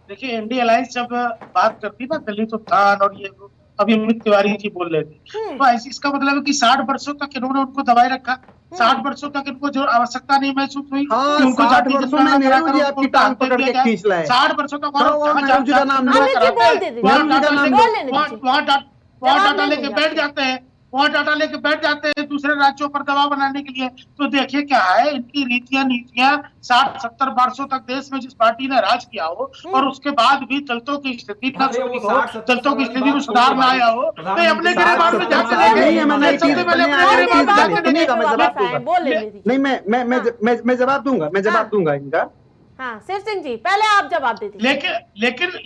देखिए इंडिया अलायंस जब बात करती ना दलित उत्थान और ये अभी अमित तिवारी जी बोल रहे थे, तो ऐसे इसका मतलब है कि 60 वर्षों तक इन्होंने उनको दबाए रखा। 60 वर्षों तक इनको जो आवश्यकता नहीं महसूस हुई हाँ, कि उनको 60 जाति वर्षों जनगणना में कराकर नेहरू जी उनको आपकी टांग उनको पकड़ के दिया खींच लाए। 60 वर्षों तक हाँ, और नेहरू जी का नाम लो। अमित जी बोल दीजिए। वहाँ नेहरू जी का नाम लो। बोल लेने दीजिए। वहाँ जवाब डाटा नहीं लेके दूंगी बैठ आपको। जाते हैं, वहाँ डाटा लेके बैठ जाते हैं दूसरे राज्यों पर दबाव बनाने के लिए। तो देखिए क्या है इनकी रीतियां नीतियां। 60-70 वर्षों तक देश में जिस पार्टी ने राज किया हो और उसके बाद भी दलितों की स्थिति न अरे वो सुधरी हो, 60-70 दलितों की वाली स्थिति में बात सुधार छोड़िए न आया हो, भाई। तो ये अपने गिरेबान में झांकने नहीं, लगे। MNIT सबसे पहले बने अपने आए गिरेबान में हैं, झांकने सुनिए, लगे। मैं जवाब दूंगा। बोल लेने दीजिए। नहीं, मैं जवाब दूंगा, मैं जवाब दूंगा इनका। हाँ शिव सिंह जी पहले आप जवाब दे दीजिए।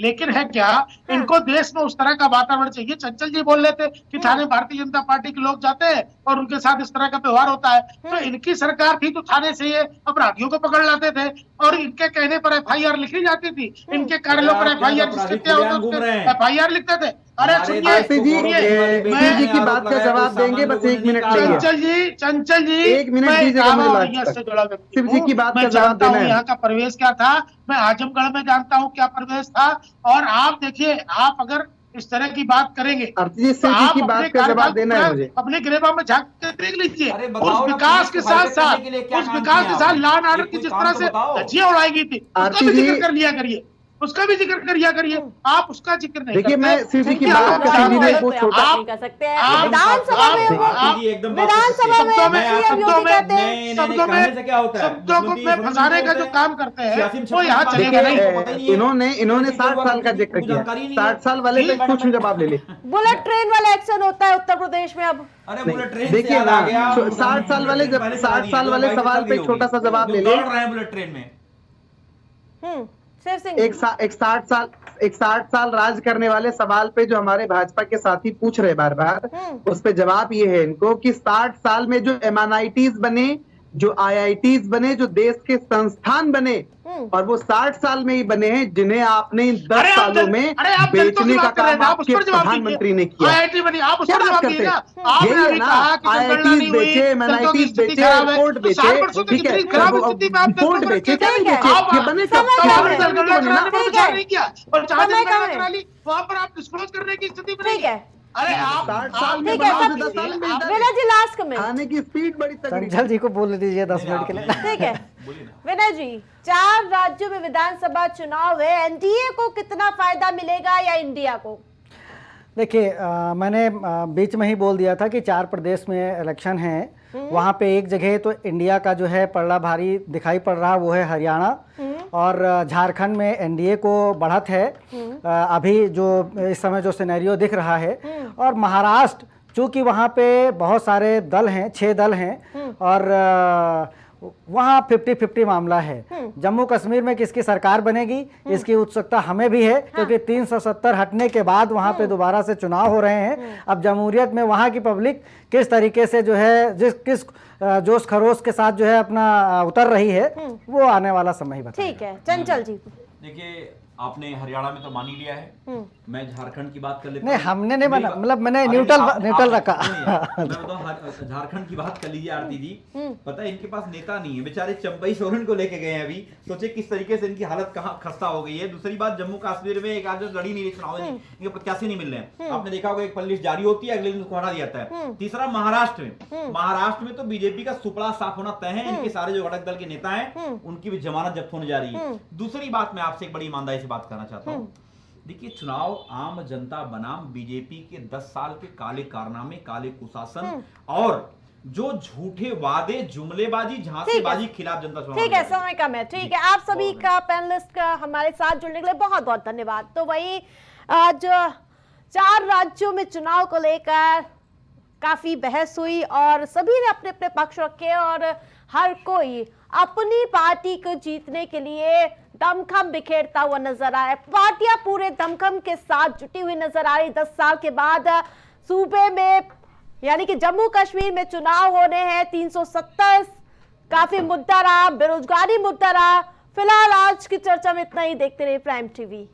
लेकिन है क्या, इनको देश में उस तरह का वातावरण चाहिए। चंचल जी बोल रहे थे कि थाने भारतीय जनता पार्टी के लोग जाते हैं और उनके साथ इस तरह का व्यवहार होता है। तो इनकी सरकार थी तो थाने से ये अपराधियों को पकड़ लाते थे और इनके कहने पर FIR लिखी जाती थी। इनके कार्यालयों पर FIR जिसके क्या होता है FIR लिखते थे। अरे सुनिए आरती जी, शिव जी की बात का जवाब देंगे, बस 1 मिनट लेंगे। चंचल जी 1 मिनट दीजिएगा मुझे लास्ट से तक। जुड़ा व्यक्ति शिव जी की बात मैं का जवाब जानता हूँ देना है। यहाँ का परिवेश क्या था। मैं आजमगढ़ में जानता हूँ क्या परिवेश था। और आप देखिए, आप अगर इस तरह की बात करेंगे आरती जी, तो शिव जी आप की अपने बात का कार्यकाल जवाब देना है मुझे। अपने गिरेबान में झांक के देख लीजिए। अरे उस बताओ ना, विकास के पुलिस को साथ हाईटेक करने साथ के लिए क्या उस काम विकास किया के साथ आपने? लॉ एंड ऑर्डर एक की कोई जिस काम तरह तो से बताओ। धज्जियां उड़ाई गई थी, उसका आरती भी जी- जिक्र कर लिया करिए। उसका भी जिक्र करिया करिए। आप उसका जिक्र नहीं देखिए, करते। मैं शिव जी की क्योंकि बात आप का जानते सीधे हैं, वो छोटा- आप नहीं कर सकते हैं। आप- विधानसभा में वो आप- विधानसभा में शब्दों में- CM योगी शब्दों में- कहते हैं। शब्दों में फंसाने का जो काम करते हैं वो यहाँ चलेगा नहीं। देखिए, इन्होंने 60 साल का जिक्र किया। 60 साल वाले पे कुछ जवाब ले ले। बुलेट ट्रेन वाला एक्शन होता है उत्तर प्रदेश में अब। अरे बुलेट ट्रेन देखिए से याद ना, आ गया, 60 साल वाले जब 60 साल वाले सवाल पे छोटा सा जवाब ले ले। दौड़ रहे हैं बुलेट ट्रेन में। शिव सिंह एक 60 साल राज करने वाले सवाल पे जो हमारे भाजपा के साथी पूछ रहे बार बार, उस पे जवाब ये है इनको कि 60 साल में जो MNITs बने, जो IITs बने, जो देश के संस्थान बने, और वो 60 साल में ही बने हैं जिन्हें आपने इन 10 सालों में बेचने का काम आपके प्रधानमंत्री ने किया। IIT बनी, आप उस क्या पर बात जवाब करते दीजिए हैं? ना। आपने यही है अभी ना, कहा कि जनगणना IITs नहीं हुई, बेचे, दलितों की MNITs स्थिति बेचे, खराब है। एयरपोर्ट तो बेचे, 60 वर्षों की ठीक है, स्थिति खराब स्थिति में आप बोर्ड दलितों को बेचे, रखे क्या नहीं थे। बेचे? आप- ये बने कब? समय तब कम आपने है। जनगणना कराने पर ठीक विचार है। नहीं किया और जहाँ समय कम जनगणना है। करा ली वहाँ पर आप डिस्क्लोज करने की स्थिति में नहीं ठीक है। अरे आप 60 साल में ठीक है, बनाओ सब तो 10 साल में डालें। विनय जी लास्ट कमेंट। खाने की स्पीड बड़ी तगड़ी। चंचल जी को बोल दीजिए 10 मिनट के लिए। ठीक है बोलिए ना। विनय जी, 4 राज्यों में विधानसभा चुनाव है, एनडीए को कितना फायदा मिलेगा या इंडिया को? देखिए मैंने बीच में ही बोल दिया था कि 4 प्रदेश में इलेक्शन हैं। वहाँ पे एक जगह तो इंडिया का जो है पलड़ा भारी दिखाई पड़ रहा, वो है हरियाणा, और झारखंड में एनडीए को बढ़त है अभी जो इस समय जो सिनेरियो दिख रहा है। और महाराष्ट्र, चूँकि वहाँ पे बहुत सारे दल हैं, 6 दल हैं, और वहाँ 50-50 मामला है। जम्मू कश्मीर में किसकी सरकार बनेगी इसकी उत्सुकता हमें भी है, क्योंकि 370 हटने के बाद वहाँ पे दोबारा से चुनाव हो रहे हैं। अब जमहूरियत में वहाँ की पब्लिक किस तरीके से जो है किस जोश खरोश के साथ जो है अपना उतर रही है, वो आने वाला समय ही बताएगा। ठीक है चंचल जी। देखिए आपने हरियाणा में तो मान ही लिया है, मैं झारखंड की बात कर लेता नहीं हूं। हमने नहीं माना, मेरी मतलब मैंने अरे न्यूट्रल रखा। मैं बताऊं झारखंड की बात कर लीजिए आरती जी, पता है इनके पास नेता नहीं है, बेचारे चंपई सोरेन को लेके गए हैं अभी, सोचे किस तरीके से इनकी हालत कहाँ खस्ता हो गई है। दूसरी बात, जम्मू कश्मीर में एक आज लड़ी नहीं रही चुनाव, इनके प्रत्याशी नहीं मिल रहे हैं। आपने देखा होगा एक लिस्ट जारी होती है, अगले दिन उसको हटा दिया जाता है। तीसरा महाराष्ट्र में तो बीजेपी का सुपड़ा साफ होना तय है, इनके सारे जो घटक दल के नेता हैं उनकी भी जमानत जब्त होने जा रही है। दूसरी बात, मैं आपसे एक बड़ी ईमानदारी से बात करना चाहता हूं, देखिए चुनाव आम जनता बनाम बीजेपी के 10 साल के काले कारनामे, काले कुशासन और जो झूठे वादे, जुमलेबाजी, झांसीबाजी खिलाफ जनता चुनाव। ठीक है, समय कम है, ठीक है। आप सभी का पैनलिस्ट का हमारे साथ जुड़ने के लिए बहुत बहुत धन्यवाद। तो वही आज 4 राज्यों में चुनाव को लेकर काफी बहस हुई और सभी ने अपने अपने पक्ष रखे और हर कोई अपनी पार्टी को जीतने के लिए दमखम बिखेरता हुआ नजर आया। पार्टियां पूरे दमखम के साथ जुटी हुई नजर आ रही। 10 साल के बाद सूबे में यानी कि जम्मू कश्मीर में चुनाव होने हैं। 370 काफी मुद्दा रहा, बेरोजगारी मुद्दा रहा। फिलहाल आज की चर्चा में इतना ही। देखते रहिए प्राइम टीवी।